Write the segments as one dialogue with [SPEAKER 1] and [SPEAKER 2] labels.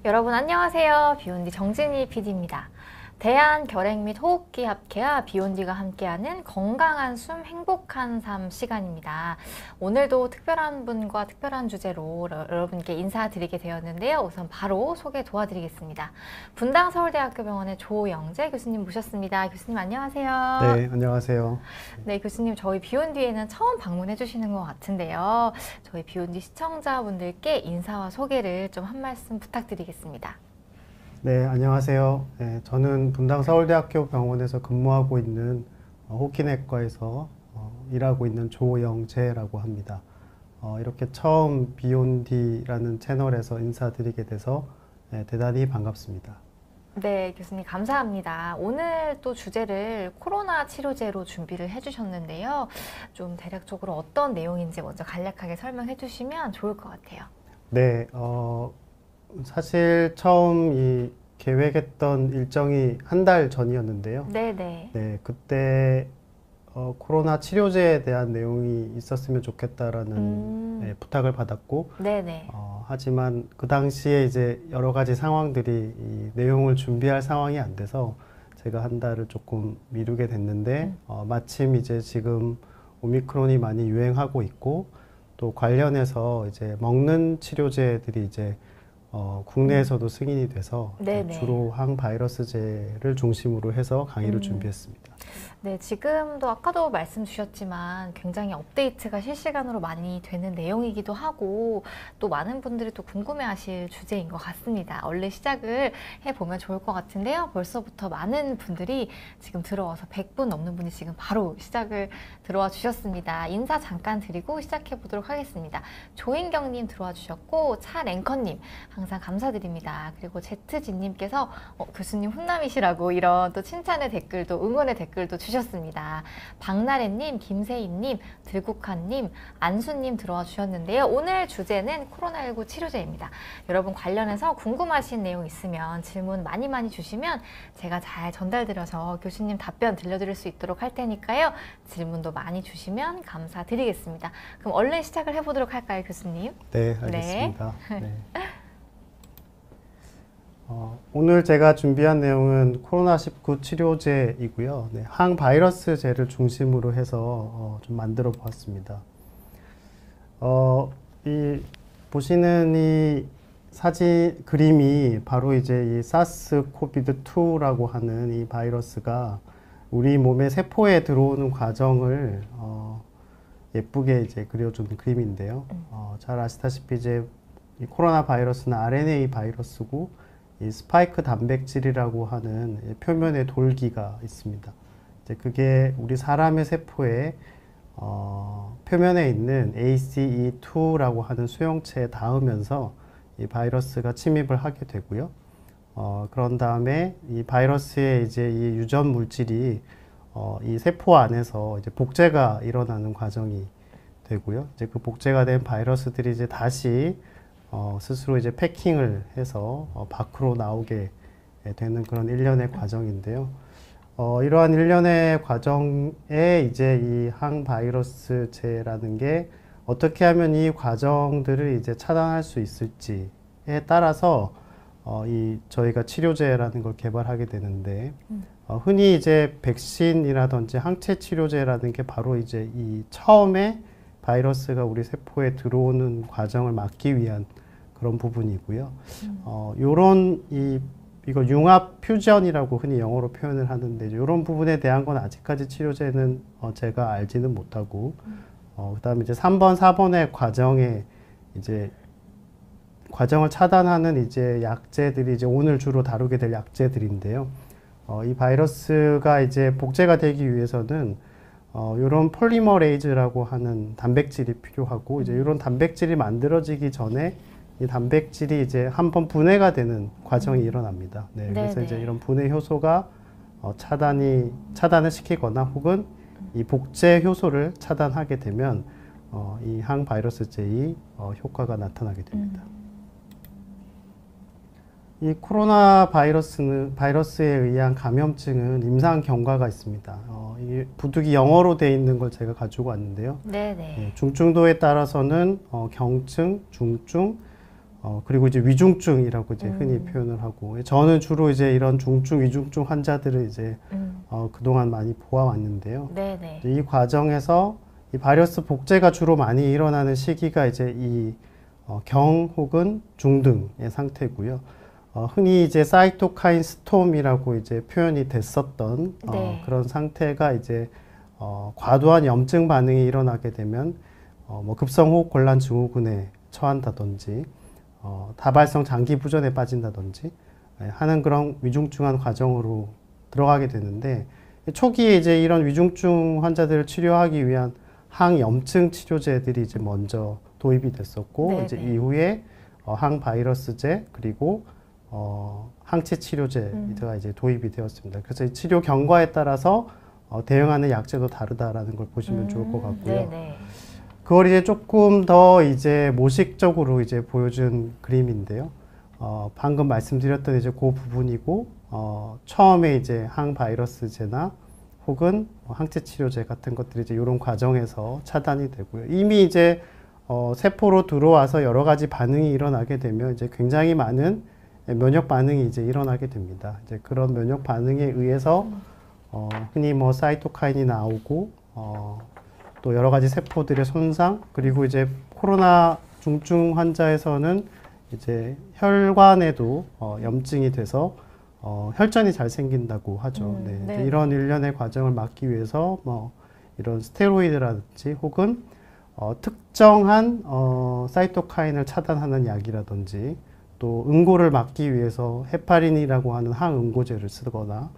[SPEAKER 1] 여러분 안녕하세요. 비욘디 정진희 PD입니다. 대한결핵 및 호흡기 합회와 비욘디가 함께하는 건강한 숨, 행복한 삶 시간입니다. 오늘도 특별한 분과 특별한 주제로 여러분께 인사드리게 되었는데요. 우선 바로 소개 도와드리겠습니다. 분당서울대학교 병원의 조영재 교수님 모셨습니다. 교수님 안녕하세요.
[SPEAKER 2] 네, 안녕하세요.
[SPEAKER 1] 네, 교수님 저희 비욘디에는 처음 방문해 주시는 것 같은데요. 저희 비욘디 시청자분들께 인사와 소개를 좀 한 말씀 부탁드리겠습니다.
[SPEAKER 2] 네, 안녕하세요. 네, 저는 분당서울대학교 병원에서 근무하고 있는 호흡기내과에서 일하고 있는 조영재라고 합니다. 이렇게 처음 비욘디라는 채널에서 인사드리게 돼서 대단히 반갑습니다.
[SPEAKER 1] 네, 교수님 감사합니다. 오늘 또 주제를 코로나 치료제로 준비를 해주셨는데요. 좀 대략적으로 어떤 내용인지 먼저 간략하게 설명해 주시면 좋을 것 같아요.
[SPEAKER 2] 네, 사실 처음 이 계획했던 일정이 한 달 전이었는데요.
[SPEAKER 1] 네네.
[SPEAKER 2] 네, 그때 코로나 치료제에 대한 내용이 있었으면 좋겠다라는 부탁을 받았고,
[SPEAKER 1] 네네.
[SPEAKER 2] 하지만 그 당시에 이제 여러 가지 상황들이 이 내용을 준비할 상황이 안 돼서 제가 한 달을 조금 미루게 됐는데, 마침 이제 지금 오미크론이 많이 유행하고 있고, 또 관련해서 이제 먹는 치료제들이 이제 국내에서도 승인이 돼서 주로 항바이러스제를 중심으로 해서 강의를 준비했습니다.
[SPEAKER 1] 네, 지금도 아까도 말씀 주셨지만 굉장히 업데이트가 실시간으로 많이 되는 내용이기도 하고 또 많은 분들이 또 궁금해하실 주제인 것 같습니다. 얼른 시작을 해보면 좋을 것 같은데요. 벌써부터 많은 분들이 지금 들어와서 100분 넘는 분이 지금 바로 시작을 들어와 주셨습니다. 인사 잠깐 드리고 시작해 보도록 하겠습니다. 조인경님 들어와 주셨고 차랭커님 항상 감사드립니다. 그리고 제트진님께서 교수님 훈남이시라고 이런 또 칭찬의 댓글도 응원의 댓글도 주셨습니다. 박나래님, 김세희님, 들국화님, 안수님 들어와 주셨는데요. 오늘 주제는 코로나19 치료제입니다. 여러분 관련해서 궁금하신 내용 있으면 질문 많이 주시면 제가 잘 전달드려서 교수님 답변 들려드릴 수 있도록 할 테니까요. 질문도 많이 주시면 감사드리겠습니다. 그럼 얼른 시작을 해보도록 할까요, 교수님?
[SPEAKER 2] 네, 알겠습니다. 네. 오늘 제가 준비한 내용은 코로나19 치료제이고요. 네, 항바이러스제를 중심으로 해서 좀 만들어 보았습니다. 보시는 이 사진 그림이 바로 이제 이 사스 코비드 2라고 하는 이 바이러스가 우리 몸의 세포에 들어오는 과정을 예쁘게 이제 그려준 그림인데요. 잘 아시다시피 이제 이 코로나 바이러스는 RNA 바이러스고 이 스파이크 단백질이라고 하는 표면에 돌기가 있습니다. 이제 그게 우리 사람의 세포에 표면에 있는 ACE2라고 하는 수용체에 닿으면서 이 바이러스가 침입을 하게 되고요. 그런 다음에 이 바이러스의 이제 이 유전 물질이 이 세포 안에서 이제 복제가 일어나는 과정이 되고요. 이제 그 복제가 된 바이러스들이 이제 다시 스스로 이제 패킹을 해서 밖으로 나오게 되는 그런 일련의 과정인데요. 이러한 일련의 과정에 이제 이 항바이러스제라는 게 어떻게 하면 이 과정들을 이제 차단할 수 있을지에 따라서 저희가 치료제라는 걸 개발하게 되는데 흔히 이제 백신이라든지 항체 치료제라는 게 바로 이제 이 처음에 바이러스가 우리 세포에 들어오는 과정을 막기 위한 그런 부분이고요. 이거 융합 퓨전이라고 흔히 영어로 표현을 하는데, 이런 부분에 대한 건 아직까지 치료제는 제가 알지는 못하고, 그 다음에 이제 3번, 4번의 과정에 이제 과정을 차단하는 이제 약제들이 이제 오늘 주로 다루게 될 약제들인데요. 이 바이러스가 이제 복제가 되기 위해서는 이런 폴리머레이즈라고 하는 단백질이 필요하고, 이제 이런 단백질이 만들어지기 전에 이 단백질이 이제 한번 분해가 되는 과정이 일어납니다. 네, 그래서 이제 이런 분해 효소가 차단을 시키거나 혹은 이 복제 효소를 차단하게 되면 이 항바이러스제의 효과가 나타나게 됩니다. 이 코로나 바이러스에 의한 감염증은 임상 경과가 있습니다. 이 부득이 영어로 되어 있는 걸 제가 가지고 왔는데요.
[SPEAKER 1] 네네.
[SPEAKER 2] 중증도에 따라서는 경증, 중증, 그리고 이제 위중증이라고 이제 흔히 표현을 하고, 저는 주로 이제 이런 중증, 위중증 환자들을 이제 그동안 많이 보아왔는데요.
[SPEAKER 1] 네네.
[SPEAKER 2] 이 과정에서 이 바이러스 복제가 주로 많이 일어나는 시기가 이제 이 경 혹은 중등의 상태고요. 흔히 이제 사이토카인 스톰이라고 이제 표현이 됐었던
[SPEAKER 1] 네.
[SPEAKER 2] 그런 상태가 이제 과도한 염증 반응이 일어나게 되면 뭐 급성호흡 곤란 증후군에 처한다든지 다발성 장기 부전에 빠진다든지 하는 그런 위중증한 과정으로 들어가게 되는데, 초기에 이제 이런 위중증 환자들을 치료하기 위한 항염증 치료제들이 이제 먼저 도입이 됐었고,
[SPEAKER 1] 네네.
[SPEAKER 2] 이제 이후에 항바이러스제 그리고 항체 치료제가 이제 도입이 되었습니다. 그래서 이 치료 경과에 따라서 대응하는 약제도 다르다라는 걸 보시면 좋을 것 같고요.
[SPEAKER 1] 네네.
[SPEAKER 2] 그걸 이제 조금 더 이제 모식적으로 이제 보여준 그림인데요. 방금 말씀드렸던 이제 그 부분이고, 처음에 이제 항바이러스제나 혹은 항체 치료제 같은 것들이 이제 이런 과정에서 차단이 되고요. 이미 이제 세포로 들어와서 여러 가지 반응이 일어나게 되면 이제 굉장히 많은 면역 반응이 이제 일어나게 됩니다. 이제 그런 면역 반응에 의해서 흔히 뭐 사이토카인이 나오고 또 여러 가지 세포들의 손상, 그리고 이제 코로나 중증 환자에서는 이제 혈관에도 염증이 돼서 혈전이 잘 생긴다고 하죠. 네.
[SPEAKER 1] 네.
[SPEAKER 2] 이런 일련의 과정을 막기 위해서 뭐 이런 스테로이드라든지 혹은 특정한 사이토카인을 차단하는 약이라든지, 또 응고를 막기 위해서 헤파린이라고 하는 항응고제를 쓰거나,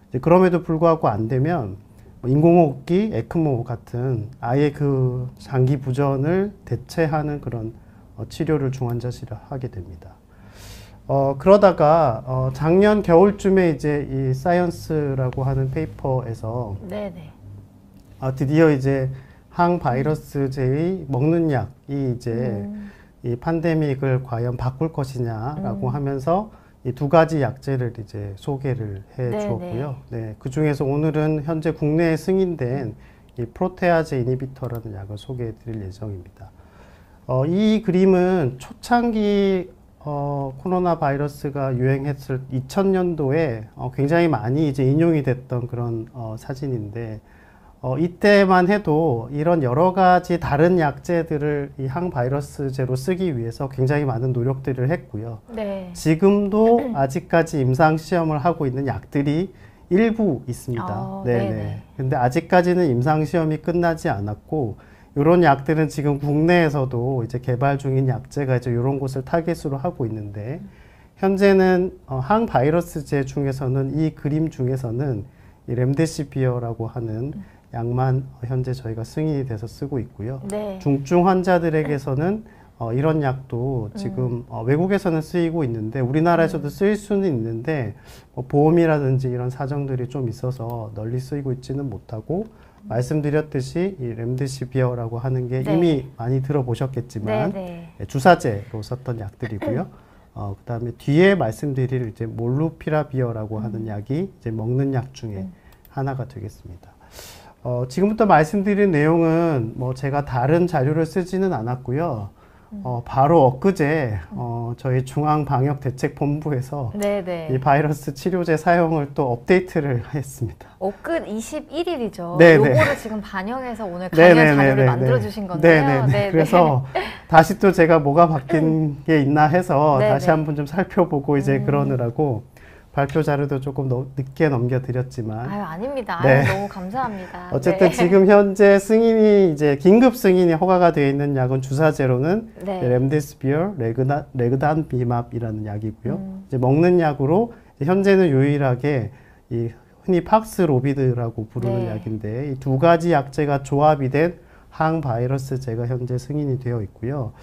[SPEAKER 2] 이제 그럼에도 불구하고 안 되면 인공호흡기, 에크모 같은 아예 그 장기 부전을 대체하는 그런 치료를 중환자실에 하게 됩니다. 그러다가 작년 겨울쯤에 이제 이 사이언스라고 하는 페이퍼에서
[SPEAKER 1] 네네.
[SPEAKER 2] 드디어 이제 항바이러스제의 먹는 약이 이제 이 팬데믹을 과연 바꿀 것이냐라고 하면서 이 두 가지 약제를 이제 소개를 해
[SPEAKER 1] 네네.
[SPEAKER 2] 주었고요. 네, 그 중에서 오늘은 현재 국내에 승인된 이 프로테아제 이니비터라는 약을 소개해 드릴 예정입니다. 이 그림은 초창기 코로나 바이러스가 유행했을 2000년도에 굉장히 많이 이제 인용이 됐던 그런 사진인데, 이때만 해도 이런 여러 가지 다른 약제들을 이 항바이러스제로 쓰기 위해서 굉장히 많은 노력들을 했고요.
[SPEAKER 1] 네.
[SPEAKER 2] 지금도 아직까지 임상 시험을 하고 있는 약들이 일부 있습니다.
[SPEAKER 1] 네네.
[SPEAKER 2] 네네. 근데 아직까지는 임상 시험이 끝나지 않았고, 이런 약들은 지금 국내에서도 이제 개발 중인 약제가 이제 이런 곳을 타겟으로 하고 있는데, 현재는 항바이러스제 중에서는 이 그림 중에서는 이 렘데시비어라고 하는 약만 현재 저희가 승인이 돼서 쓰고 있고요.
[SPEAKER 1] 네.
[SPEAKER 2] 중증 환자들에게서는 이런 약도 지금 외국에서는 쓰이고 있는데, 우리나라에서도 쓰일 수는 있는데 보험이라든지 이런 사정들이 좀 있어서 널리 쓰이고 있지는 못하고, 말씀드렸듯이 이 렘데시비어라고 하는 게
[SPEAKER 1] 네.
[SPEAKER 2] 이미 많이 들어보셨겠지만
[SPEAKER 1] 네네.
[SPEAKER 2] 주사제로 썼던 약들이고요. 그다음에 뒤에 말씀드릴 이제 몰루피라비어라고 하는 약이 이제 먹는 약 중에 하나가 되겠습니다. 지금부터 말씀드린 내용은 뭐 제가 다른 자료를 쓰지는 않았고요. 바로 엊그제 저희 중앙방역대책본부에서
[SPEAKER 1] 네네.
[SPEAKER 2] 이 바이러스 치료제 사용을 또 업데이트를 했습니다.
[SPEAKER 1] 끝 21일이죠.
[SPEAKER 2] 네네.
[SPEAKER 1] 요거를 지금 반영해서 오늘 강연 자료를 만들어 주신 건데요.
[SPEAKER 2] 네네네.
[SPEAKER 1] 네네.
[SPEAKER 2] 그래서 다시 또 제가 뭐가 바뀐 게 있나 해서
[SPEAKER 1] 네네.
[SPEAKER 2] 다시 한번 좀 살펴보고 이제 그러느라고 발표 자료도 조금 늦게 넘겨드렸지만,
[SPEAKER 1] 아유, 아닙니다.
[SPEAKER 2] 네.
[SPEAKER 1] 아유, 너무 감사합니다.
[SPEAKER 2] 어쨌든
[SPEAKER 1] 네.
[SPEAKER 2] 지금 현재 승인이 이제 긴급 승인이 허가가 되어 있는 약은 주사제로는
[SPEAKER 1] 네.
[SPEAKER 2] 렘데시비어, 레그단비맙이라는 약이고요. 이제 먹는 약으로 현재는 유일하게 이 흔히 팍스로비드라고 부르는
[SPEAKER 1] 네.
[SPEAKER 2] 약인데, 이 두 가지 약제가 조합이 된 항바이러스제가 현재 승인이 되어 있고요.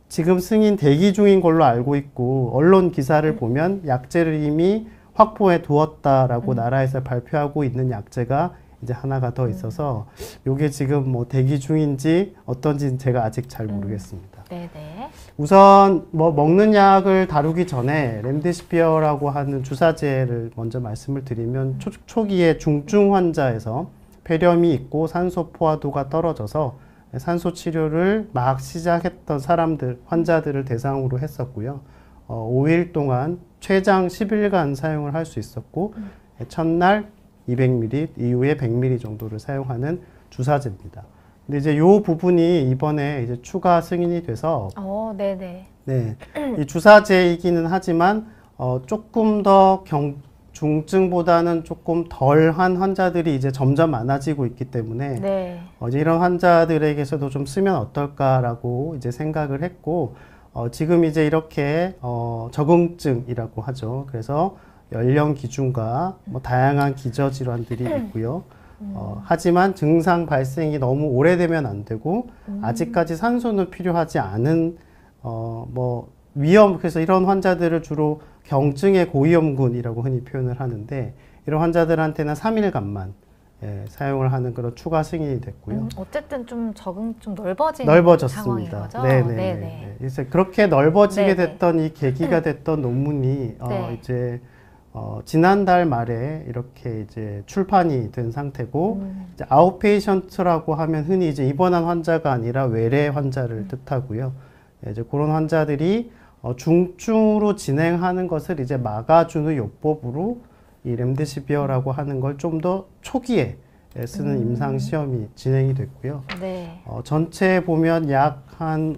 [SPEAKER 2] 지금 승인 대기 중인 걸로 알고 있고, 언론 기사를 보면 약제를 이미 확보해 두었다라고 나라에서 발표하고 있는 약제가 이제 하나가 더 있어서, 요게 지금 뭐 대기 중인지 어떤지는 제가 아직 잘 모르겠습니다.
[SPEAKER 1] 네네.
[SPEAKER 2] 우선 뭐 먹는 약을 다루기 전에 렘데시비어라고 하는 주사제를 먼저 말씀을 드리면, 초기에 중증 환자에서 폐렴이 있고 산소 포화도가 떨어져서 산소 치료를 막 시작했던 환자들을 대상으로 했었고요. 5일 동안 최장 10일간 사용을 할 수 있었고, 첫날 200ml, 이후에 100ml 정도를 사용하는 주사제입니다. 근데 이제 요 부분이 이번에 이제 추가 승인이 돼서,
[SPEAKER 1] 네네.
[SPEAKER 2] 네, 이 주사제이기는 하지만 조금 더 중증보다는 조금 덜한 환자들이 이제 점점 많아지고 있기 때문에
[SPEAKER 1] 네.
[SPEAKER 2] 이제 이런 환자들에게서도 좀 쓰면 어떨까라고 이제 생각을 했고, 지금 이제 이렇게 적응증이라고 하죠. 그래서 연령 기준과 뭐 다양한 기저질환들이 있고요. 하지만 증상 발생이 너무 오래되면 안 되고, 아직까지 산소는 필요하지 않은 그래서 이런 환자들을 주로 경증의 고위험군이라고 흔히 표현을 하는데, 이런 환자들한테는 3일간만 사용을 하는 그런 추가 승인이 됐고요.
[SPEAKER 1] 어쨌든 좀 적응 좀 넓어진
[SPEAKER 2] 넓어졌습니다.
[SPEAKER 1] 상황인 거죠?
[SPEAKER 2] 네네. 그래서 그렇게 넓어지게
[SPEAKER 1] 네네.
[SPEAKER 2] 됐던 이 계기가 됐던 논문이
[SPEAKER 1] 네.
[SPEAKER 2] 이제 지난달 말에 이렇게 이제 출판이 된 상태고, 이제 아웃페이션트라고 하면 흔히 이제 입원한 환자가 아니라 외래 환자를 뜻하고요. 이제 그런 환자들이 중증으로 진행하는 것을 이제 막아주는 요법으로 이 렘데시비어라고 하는 걸 좀 더 초기에 쓰는 임상 시험이 진행이 됐고요.
[SPEAKER 1] 네.
[SPEAKER 2] 전체 보면 약 한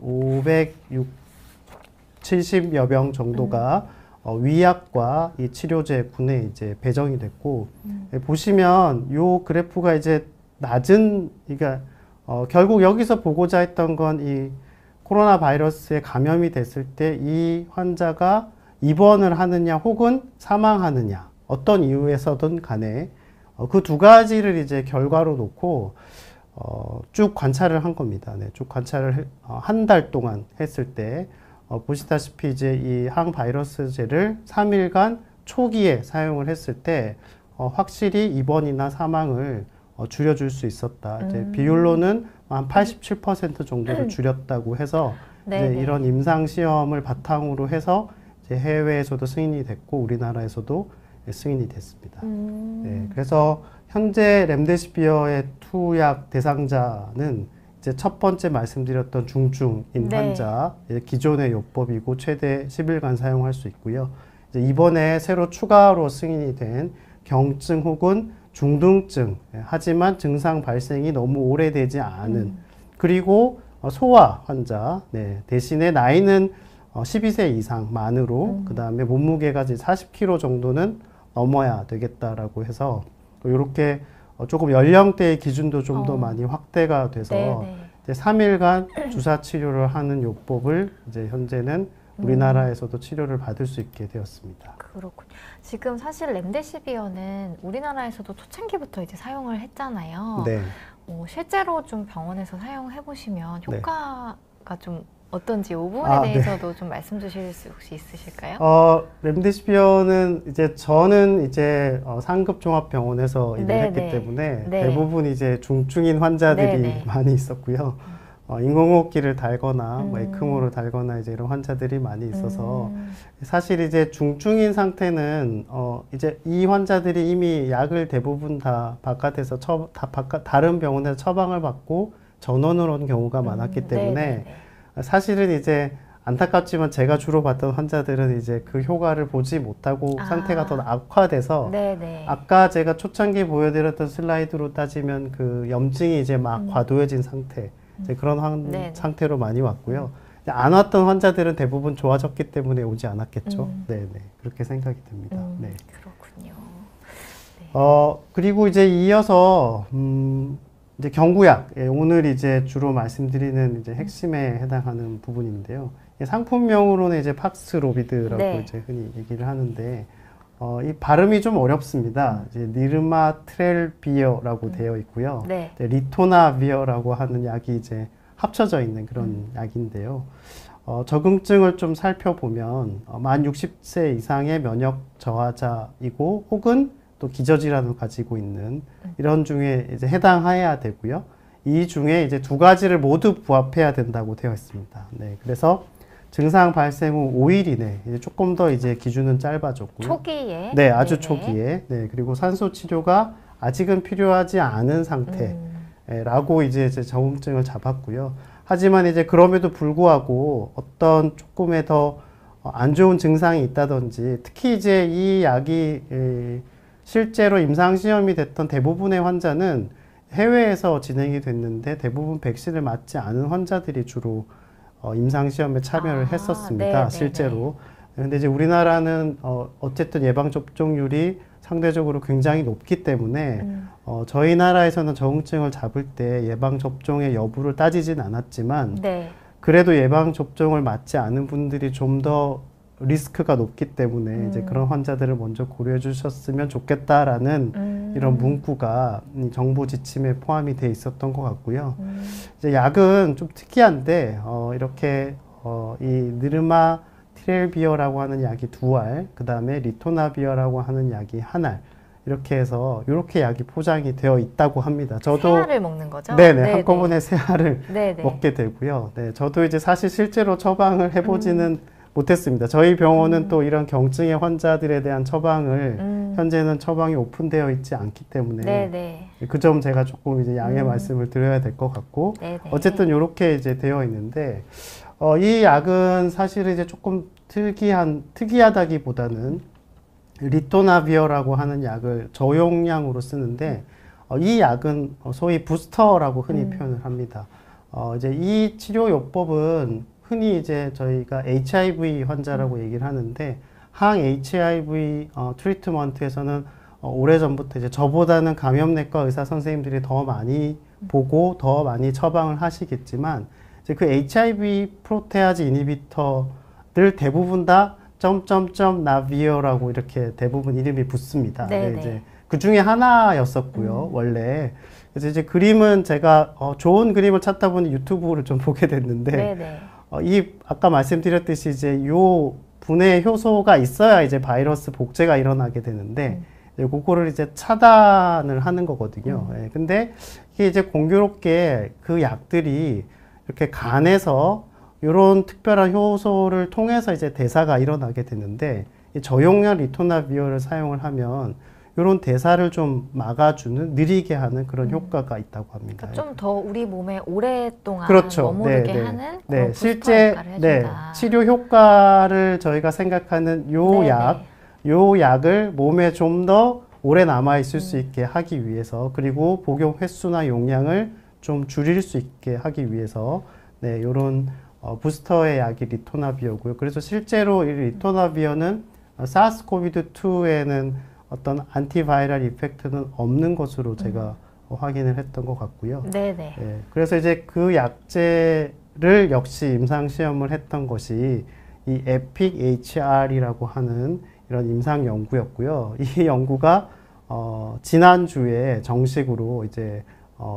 [SPEAKER 2] 570여 병 정도가 위약과 이 치료제군에 이제 배정이 됐고, 보시면 요 그래프가 이제 그러니까 결국 여기서 보고자 했던 건 이 코로나 바이러스에 감염이 됐을 때 이 환자가 입원을 하느냐 혹은 사망하느냐, 어떤 이유에서든 간에 그 두 가지를 이제 결과로 놓고 쭉 관찰을 한 겁니다. 네, 쭉 관찰을 한 달 동안 했을 때 보시다시피 이제 이 항바이러스제를 3일간 초기에 사용을 했을 때 확실히 입원이나 사망을 줄여줄 수 있었다. 이제 비율로는 한 87% 정도를 줄였다고 해서 이제 이런 임상 시험을 바탕으로 해서 이제 해외에서도 승인이 됐고 우리나라에서도 승인이 됐습니다. 네, 그래서 현재 렘데시비어의 투약 대상자는 이제 첫 번째 말씀드렸던 중증인 환자, 기존의 요법이고 최대 10일간 사용할 수 있고요. 이제 이번에 새로 추가로 승인이 된 경증 혹은 중등증, 하지만 증상 발생이 너무 오래되지 않은, 그리고 소아 환자, 대신에 나이는 12세 이상 만으로, 그 다음에 몸무게가 이제 40kg 정도는 넘어야 되겠다라고 해서, 이렇게 조금 연령대의 기준도 좀 더 많이 확대가 돼서, 이제 3일간 주사 치료를 하는 요법을 이제 현재는 우리나라에서도 치료를 받을 수 있게 되었습니다.
[SPEAKER 1] 그렇군요. 지금 사실 렘데시비어는 우리나라에서도 초창기부터 이제 사용을 했잖아요.
[SPEAKER 2] 네.
[SPEAKER 1] 실제로 좀 병원에서 사용해 보시면 효과가 좀 어떤지 이 부분에
[SPEAKER 2] 아,
[SPEAKER 1] 대해서도 좀 말씀 주실 수 혹시 있으실까요?
[SPEAKER 2] 렘데시비어는 이제 저는 이제 상급 종합병원에서 일을 했기 때문에 대부분 이제 중증인 환자들이 많이 있었고요. 인공호흡기를 달거나 뭐 에크모를 달거나 이제 이런 환자들이 많이 있어서 사실 이제 중증인 상태는 이제 이 환자들이 이미 약을 대부분 다 바깥에서 다른 병원에서 처방을 받고 전원을 온 경우가 많았기 때문에 사실은 이제 안타깝지만 제가 주로 봤던 환자들은 이제 그 효과를 보지 못하고 상태가 더 악화돼서 아까 제가 초창기에 보여드렸던 슬라이드로 따지면 그 염증이 이제 막 과도해진 상태, 이제 그런 상태로 많이 왔고요. 안 왔던 환자들은 대부분 좋아졌기 때문에 오지 않았겠죠. 그렇게 생각이 듭니다.
[SPEAKER 1] 그렇군요.
[SPEAKER 2] 그리고 이제 이어서 이제 경구약, 오늘 이제 주로 말씀드리는 이제 핵심에 해당하는 부분인데요. 상품명으로는 이제 팍스로비드라고 이제 흔히 얘기를 하는데, 이 발음이 좀 어렵습니다. 이제 니르마트렐비어라고 되어 있고요. 리토나비어라고 하는 약이 이제 합쳐져 있는 그런 약인데요. 적응증을 좀 살펴보면 만 60세 이상의 면역 저하자이고 혹은 또 기저질환을 가지고 있는 이런 중에 이제 해당해야 되고요. 이 중에 이제 두 가지를 모두 부합해야 된다고 되어 있습니다. 그래서 증상 발생 후 5일 이내, 이제 조금 더 이제 기준은 짧아졌고요.
[SPEAKER 1] 초기에?
[SPEAKER 2] 아주 초기에. 그리고 산소 치료가 아직은 필요하지 않은 상태. 라고 이제 적응증을 잡았고요. 하지만 이제 그럼에도 불구하고 어떤 조금의 더 안 좋은 증상이 있다든지, 특히 이제 이 약이 실제로 임상시험이 됐던 대부분의 환자는 해외에서 진행이 됐는데 대부분 백신을 맞지 않은 환자들이 주로 임상시험에 참여를 했었습니다. 실제로. 근데 이제 우리나라는 어쨌든 예방접종률이 상대적으로 굉장히 높기 때문에 저희 나라에서는 적응증을 잡을 때 예방접종의 여부를 따지진 않았지만
[SPEAKER 1] 네.
[SPEAKER 2] 그래도 예방접종을 맞지 않은 분들이 좀 더 리스크가 높기 때문에 이제 그런 환자들을 먼저 고려해 주셨으면 좋겠다라는 이런 문구가 정부 지침에 포함이 돼 있었던 것 같고요. 이제 약은 좀 특이한데 이렇게 이 느르마트렐비어라고 하는 약이 2알, 그 다음에 리토나비어라고 하는 약이 1알, 이렇게 해서 이렇게 약이 포장이 되어 있다고 합니다. 저도
[SPEAKER 1] 세 알을 먹는 거죠?
[SPEAKER 2] 네네,
[SPEAKER 1] 네네.
[SPEAKER 2] 한꺼번에 3알을
[SPEAKER 1] 네네.
[SPEAKER 2] 먹게 되고요. 네, 저도 이제 사실 실제로 처방을 해보지는 못했습니다. 저희 병원은 또 이런 경증의 환자들에 대한 처방을 현재는 처방이 오픈되어 있지 않기 때문에
[SPEAKER 1] 네네.
[SPEAKER 2] 그 점 제가 조금 이제 양해 말씀을 드려야 될 것 같고,
[SPEAKER 1] 네네.
[SPEAKER 2] 어쨌든 이렇게 이제 되어 있는데 이 약은 사실 이제 조금 특이하다기보다는 리토나비어라고 하는 약을 저용량으로 쓰는데 이 약은 소위 부스터라고 흔히 표현을 합니다. 이제 이 치료요법은 흔히 이제 저희가 HIV 환자라고 얘기를 하는데, 항 HIV 트리트먼트에서는 오래전부터 이제 저보다는 감염내과 의사 선생님들이 더 많이 보고 더 많이 처방을 하시겠지만, 이제 그 HIV 프로테아즈 이니비터들 대부분 다 점점점 나비어라고 이렇게 대부분 이름이 붙습니다.
[SPEAKER 1] 네네.
[SPEAKER 2] 이제 그 중에 하나였었고요, 원래. 그래서 이제 그림은 제가 좋은 그림을 찾다 보니 유튜브를 좀 보게 됐는데,
[SPEAKER 1] 네네.
[SPEAKER 2] 아까 말씀드렸듯이 이제 요 분해 효소가 있어야 이제 바이러스 복제가 일어나게 되는데, 이제 그거를 이제 차단을 하는 거거든요. 예, 근데 이게 이제 공교롭게 그 약들이 이렇게 간에서 이런 특별한 효소를 통해서 이제 대사가 일어나게 되는데, 이 저용량 리토나비어를 사용을 하면 이런 대사를 좀 막아주는, 느리게 하는 그런 효과가 있다고 합니다.
[SPEAKER 1] 그러니까 좀 더 우리 몸에 오랫동안
[SPEAKER 2] 그렇죠.
[SPEAKER 1] 머무르게
[SPEAKER 2] 네, 네.
[SPEAKER 1] 하는
[SPEAKER 2] 네,
[SPEAKER 1] 그런
[SPEAKER 2] 실제
[SPEAKER 1] 역할을 해준다.
[SPEAKER 2] 치료 효과를 저희가 생각하는
[SPEAKER 1] 네네.
[SPEAKER 2] 요 약을 몸에 좀 더 오래 남아 있을 수 있게 하기 위해서, 그리고 복용 횟수나 용량을 좀 줄일 수 있게 하기 위해서 요런 부스터의 약이 리토나비어고요. 그래서 실제로 이 리토나비어는 사스코비드2에는 어떤 안티바이럴 이펙트는 없는 것으로 제가 확인을 했던 것 같고요.
[SPEAKER 1] 네네.
[SPEAKER 2] 예, 그래서 이제 그 약제를 역시 임상시험을 했던 것이 이 에픽-HR이라고 하는 이런 임상 연구였고요. 이 연구가 지난주에 정식으로 이제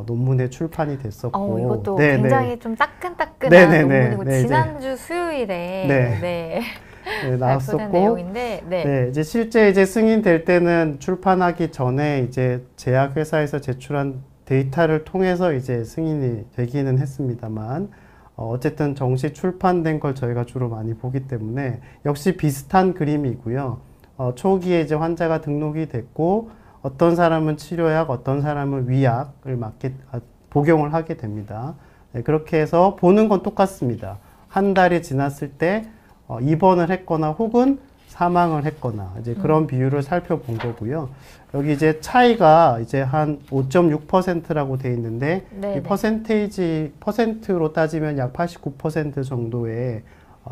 [SPEAKER 2] 논문에 출판이 됐었고,
[SPEAKER 1] 이것도
[SPEAKER 2] 네네.
[SPEAKER 1] 굉장히 좀 따끈따끈한
[SPEAKER 2] 네네네.
[SPEAKER 1] 논문이고,
[SPEAKER 2] 네,
[SPEAKER 1] 지난주 수요일에
[SPEAKER 2] 네.
[SPEAKER 1] 발표된
[SPEAKER 2] 나왔었고,
[SPEAKER 1] 내용인데, 네.
[SPEAKER 2] 이제 실제 이제 승인될 때는 출판하기 전에 이제 제약회사에서 제출한 데이터를 통해서 이제 승인이 되기는 했습니다만, 어쨌든 정식 출판된 걸 저희가 주로 많이 보기 때문에 역시 비슷한 그림이고요. 초기에 이제 환자가 등록이 됐고, 어떤 사람은 치료약, 어떤 사람은 위약을 복용을 하게 됩니다. 네, 그렇게 해서 보는 건 똑같습니다. 한 달이 지났을 때 입원을 했거나 혹은 사망을 했거나 이제 그런 비율을 살펴본 거고요. 여기 이제 차이가 이제 한 5.6%라고 돼 있는데,
[SPEAKER 1] 네네.
[SPEAKER 2] 이 퍼센트로 따지면 약 89% 정도의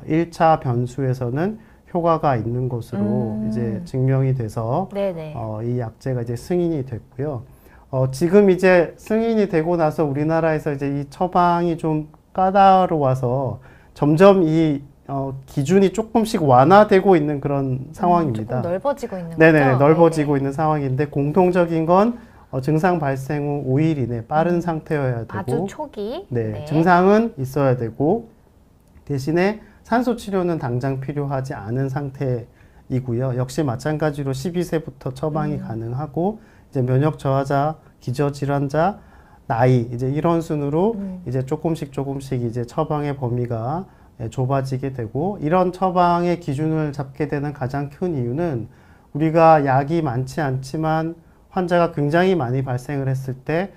[SPEAKER 2] 1차 변수에서는 효과가 있는 것으로 이제 증명이 돼서
[SPEAKER 1] 네네.
[SPEAKER 2] 이 약제가 이제 승인이 됐고요. 지금 이제 승인이 되고 나서 우리나라에서 이제 이 처방이 좀 까다로워서 점점 이 기준이 조금씩 완화되고 있는 그런 상황입니다.
[SPEAKER 1] 조금 넓어지고 있는
[SPEAKER 2] 네네,
[SPEAKER 1] 거죠?
[SPEAKER 2] 넓어지고
[SPEAKER 1] 네네.
[SPEAKER 2] 있는 상황인데, 공통적인 건 증상 발생 후 5일 이내 빠른 상태여야 되고,
[SPEAKER 1] 아주 초기.
[SPEAKER 2] 네, 증상은 있어야 되고, 대신에 산소 치료는 당장 필요하지 않은 상태이고요. 역시 마찬가지로 12세부터 처방이 가능하고, 이제 면역 저하자, 기저질환자, 나이, 이제 이런 순으로 이제 조금씩 이제 처방의 범위가 좁아지게 되고, 이런 처방의 기준을 잡게 되는 가장 큰 이유는 우리가 약이 많지 않지만 환자가 굉장히 많이 발생을 했을 때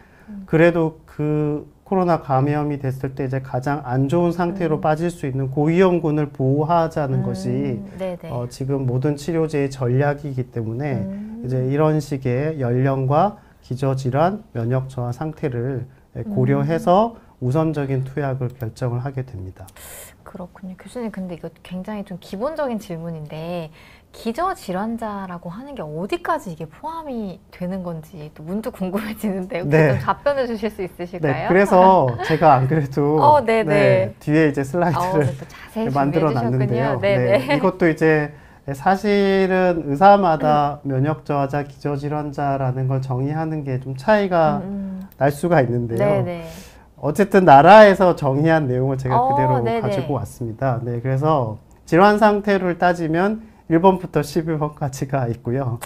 [SPEAKER 2] 그래도 그 코로나 감염이 됐을 때 이제 가장 안 좋은 상태로 빠질 수 있는 고위험군을 보호하자는 것이
[SPEAKER 1] 네네.
[SPEAKER 2] 지금 모든 치료제의 전략이기 때문에 이제 이런 식의 연령과 기저질환, 면역 저하 상태를 고려해서 우선적인 투약을 결정을 하게 됩니다.
[SPEAKER 1] 그렇군요. 교수님, 근데 이거 굉장히 좀 기본적인 질문인데 기저질환자라고 하는 게 어디까지 이게 포함이 되는 건지 또 문득 궁금해지는데 혹시
[SPEAKER 2] 네.
[SPEAKER 1] 좀 답변해 주실 수 있으실까요?
[SPEAKER 2] 네, 그래서 제가 안 그래도
[SPEAKER 1] 네네.
[SPEAKER 2] 뒤에 이제 슬라이드를
[SPEAKER 1] 또 자세히
[SPEAKER 2] 만들어
[SPEAKER 1] 준비해
[SPEAKER 2] 놨는데요.
[SPEAKER 1] 주셨군요. 네네.
[SPEAKER 2] 네, 이것도 이제 사실은 의사마다 면역 저하자, 기저질환자라는 걸 정의하는 게 좀 차이가 날 수가 있는데요.
[SPEAKER 1] 네네.
[SPEAKER 2] 어쨌든 나라에서 정의한 내용을 제가 그대로
[SPEAKER 1] 네네.
[SPEAKER 2] 가지고 왔습니다. 네, 그래서 질환 상태를 따지면 1번부터 11번까지가 있고요.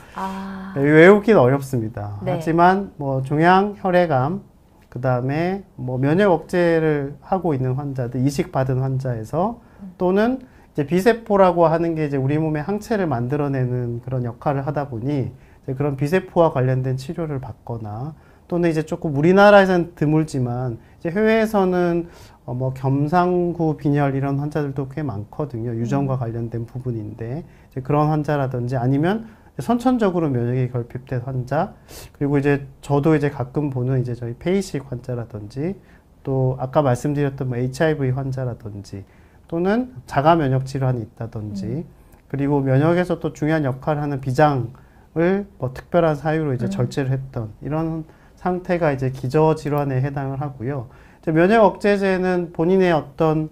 [SPEAKER 2] 네, 외우기는 어렵습니다.
[SPEAKER 1] 네.
[SPEAKER 2] 하지만 뭐 종양, 혈액암, 그 다음에 뭐 면역 억제를 하고 있는 환자들, 이식 받은 환자에서 또는 이제 비세포라고 하는 게 이제 우리 몸에 항체를 만들어내는 그런 역할을 하다 보니 이제 그런 비세포와 관련된 치료를 받거나 또는 이제 조금 우리나라에서는 드물지만 이제 해외에서는 뭐 겸상구 빈혈 이런 환자들도 꽤 많거든요. 유전과 관련된 부분인데 이제 그런 환자라든지 아니면 선천적으로 면역이 결핍된 환자, 그리고 이제 저도 이제 가끔 보는 이제 저희 폐이식 환자라든지 또 아까 말씀드렸던 뭐 HIV 환자라든지 또는 자가 면역 질환이 있다든지 그리고 면역에서 또 중요한 역할을 하는 비장을 뭐 특별한 사유로 이제 절제를 했던 이런 상태가 이제 기저질환에 해당을 하고요. 이제 면역 억제제는 본인의 어떤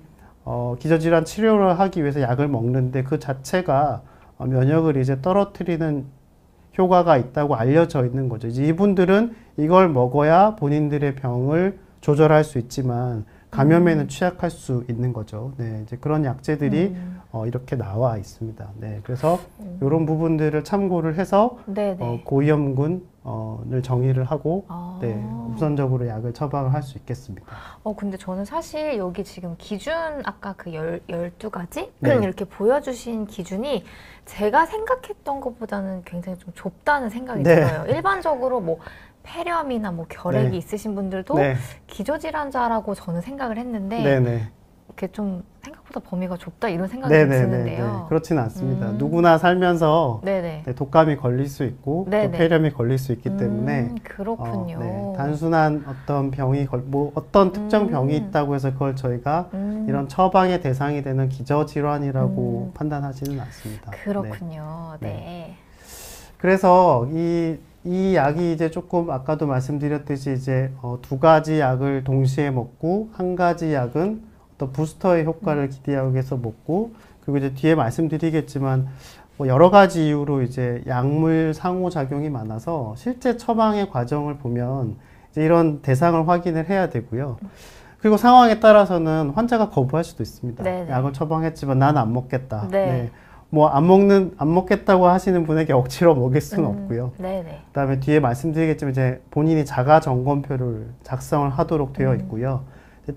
[SPEAKER 2] 기저질환 치료를 하기 위해서 약을 먹는데 그 자체가 면역을 이제 떨어뜨리는 효과가 있다고 알려져 있는 거죠. 이제 이분들은 이걸 먹어야 본인들의 병을 조절할 수 있지만 감염에는 취약할 수 있는 거죠. 네, 이제 그런 약제들이 이렇게 나와 있습니다. 네, 그래서 이런 부분들을 참고를 해서 고위험군을 정의를 하고 네, 우선적으로 약을 처방을 할 수 있겠습니다.
[SPEAKER 1] 근데 저는 사실 여기 지금 기준 아까 그 12가지
[SPEAKER 2] 네.
[SPEAKER 1] 이렇게 보여주신 기준이 제가 생각했던 것보다는 굉장히 좀 좁다는 생각이
[SPEAKER 2] 네.
[SPEAKER 1] 들어요. 일반적으로 뭐 폐렴이나 뭐 결핵이
[SPEAKER 2] 네.
[SPEAKER 1] 있으신 분들도
[SPEAKER 2] 네.
[SPEAKER 1] 기저질환자라고 저는 생각을 했는데
[SPEAKER 2] 네네.
[SPEAKER 1] 이렇게 좀 생각보다 범위가 좁다 이런 생각이
[SPEAKER 2] 네네네.
[SPEAKER 1] 드는데요.
[SPEAKER 2] 그렇지는 않습니다. 누구나 살면서
[SPEAKER 1] 네네.
[SPEAKER 2] 네, 독감이 걸릴 수 있고 또
[SPEAKER 1] 네네.
[SPEAKER 2] 폐렴이 걸릴 수 있기 때문에
[SPEAKER 1] 그렇군요.
[SPEAKER 2] 네, 단순한 어떤 병이 뭐 어떤 특정 병이 있다고 해서 그걸 저희가 이런 처방의 대상이 되는 기저질환이라고 판단하지는 않습니다.
[SPEAKER 1] 그렇군요. 네.
[SPEAKER 2] 네. 그래서 이 약이 이제 조금 아까도 말씀드렸듯이 이제 두 가지 약을 동시에 먹고 한 가지 약은 어떤 부스터의 효과를 기대하기 위해서 먹고 그리고 이제 뒤에 말씀드리겠지만 뭐 여러 가지 이유로 이제 약물 상호작용이 많아서 실제 처방의 과정을 보면 이제 이런 대상을 확인을 해야 되고요. 그리고 상황에 따라서는 환자가 거부할 수도 있습니다.
[SPEAKER 1] 네네.
[SPEAKER 2] 약을 처방했지만 난 안 먹겠다.
[SPEAKER 1] 네.
[SPEAKER 2] 네. 뭐 안 먹겠다고 하시는 분에게 억지로 먹일 수는 없고요.
[SPEAKER 1] 네네.
[SPEAKER 2] 그다음에 뒤에 말씀드리겠지만 이제 본인이 자가 점검표를 작성을 하도록 되어 있고요.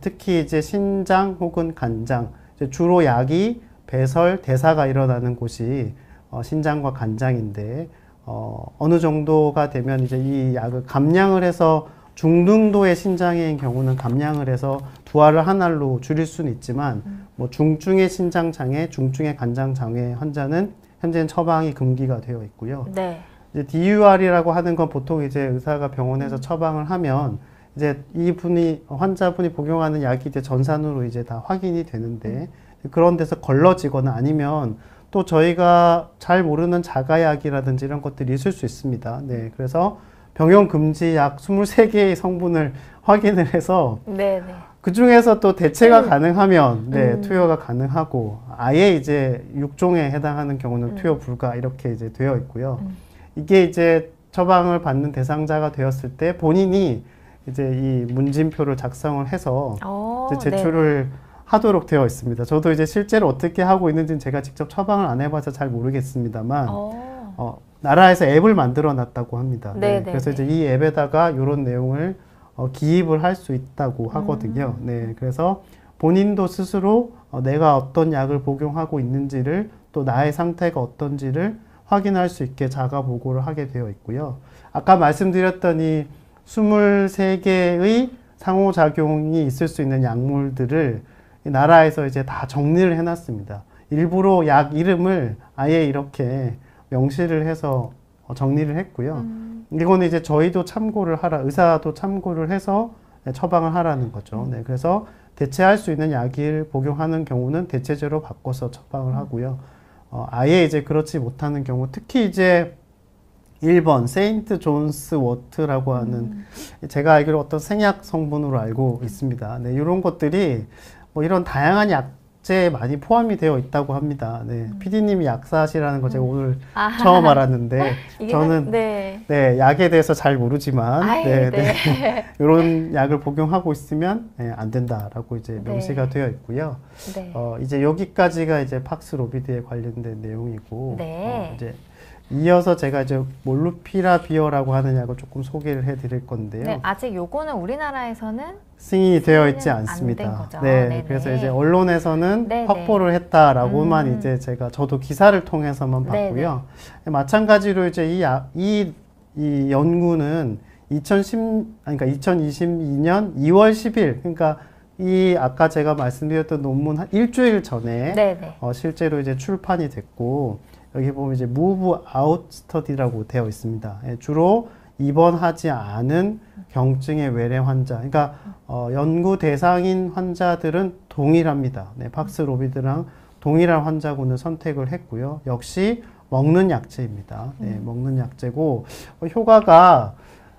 [SPEAKER 2] 특히 이제 신장 혹은 간장, 이제 주로 약이 배설, 대사가 일어나는 곳이 신장과 간장인데 어느 정도가 되면 이제 이 약을 감량을 해서 중등도의 신장애인 경우는 감량을 해서 두 알을 한 알로 줄일 수는 있지만 뭐 중증의 신장 장애, 중증의 간장 장애 환자는 현재는 처방이 금기가 되어 있고요.
[SPEAKER 1] 네.
[SPEAKER 2] 이제 DUR이라고 하는 건 보통 이제 의사가 병원에서 처방을 하면 이제 환자분이 복용하는 약이 이제 전산으로 이제 다 확인이 되는데 그런 데서 걸러지거나 아니면 또 저희가 잘 모르는 자가약이라든지 이런 것들이 있을 수 있습니다. 네. 그래서 병용 금지 약 23개의 성분을 확인을 해서
[SPEAKER 1] 네네.
[SPEAKER 2] 그 중에서 또 대체가 가능하면 투여가 가능하고 아예 이제 6종에 해당하는 경우는 투여 불가 이렇게 이제 되어 있고요. 이게 이제 처방을 받는 대상자가 되었을 때 본인이 이제 이 문진표를 작성을 해서 이제 제출을 하도록 되어 있습니다. 저도 이제 실제로 어떻게 하고 있는지는 제가 직접 처방을 안 해봐서 잘 모르겠습니다만 나라에서 앱을 만들어 놨다고 합니다. 네, 그래서 이제 이 앱에다가 이런 내용을 기입을 할 수 있다고 하거든요. 네, 그래서 본인도 스스로 내가 어떤 약을 복용하고 있는지를 또 나의 상태가 어떤지를 확인할 수 있게 자가 보고를 하게 되어 있고요. 아까 말씀드렸던 이 23개의 상호작용이 있을 수 있는 약물들을 이 나라에서 이제 다 정리를 해놨습니다. 일부러 약 이름을 아예 이렇게 명시를 해서 정리를 했고요. 이거는 이제 저희도 참고를 하라, 의사도 참고를 해서 처방을 하라는 거죠. 네, 그래서 대체할 수 있는 약을 복용하는 경우는 대체제로 바꿔서 처방을 하고요. 아예 이제 그렇지 못하는 경우, 특히 이제 1번 세인트 존스 워트라고 하는 제가 알기로 어떤 생약 성분으로 알고 있습니다. 네, 이런 것들이 뭐 이런 다양한 약재에 많이 포함이 되어 있다고 합니다. 네, PD님이 약사시라는 거 제가 오늘 처음 알았는데 저는
[SPEAKER 1] 네.
[SPEAKER 2] 네, 약에 대해서 잘 모르지만
[SPEAKER 1] 아이,
[SPEAKER 2] 네,
[SPEAKER 1] 네.
[SPEAKER 2] 네. 이런 약을 복용하고 있으면 안 된다라고 이제 명시가
[SPEAKER 1] 네.
[SPEAKER 2] 되어 있고요.
[SPEAKER 1] 네.
[SPEAKER 2] 이제 여기까지가 이제 팍스로비드에 관련된 내용이고
[SPEAKER 1] 네.
[SPEAKER 2] 이제 이어서 제가 이제 몰루피라비어라고 하는 약을 조금 소개를 해드릴 건데요.
[SPEAKER 1] 네, 아직 요거는 우리나라에서는
[SPEAKER 2] 승인이 되어 있지
[SPEAKER 1] 승인은 안된
[SPEAKER 2] 않습니다.
[SPEAKER 1] 거죠.
[SPEAKER 2] 네,
[SPEAKER 1] 네네.
[SPEAKER 2] 그래서 이제 언론에서는
[SPEAKER 1] 네네.
[SPEAKER 2] 확보를 했다라고만 이제 저도 기사를 통해서만
[SPEAKER 1] 네네.
[SPEAKER 2] 봤고요. 마찬가지로 이제 이 연구는 그러니까 2022년 2월 10일, 그러니까 이 아까 제가 말씀드렸던 논문 한 일주일 전에
[SPEAKER 1] 네네.
[SPEAKER 2] 실제로 이제 출판이 됐고, 여기 보면 이제 move out study라고 되어 있습니다. 주로 입원하지 않은 경증의 외래 환자, 그러니까 연구 대상인 환자들은 동일합니다. 네, 팍스로비드랑 동일한 환자군을 선택을 했고요. 역시 먹는 약제입니다. 네, 먹는 약제고 효과가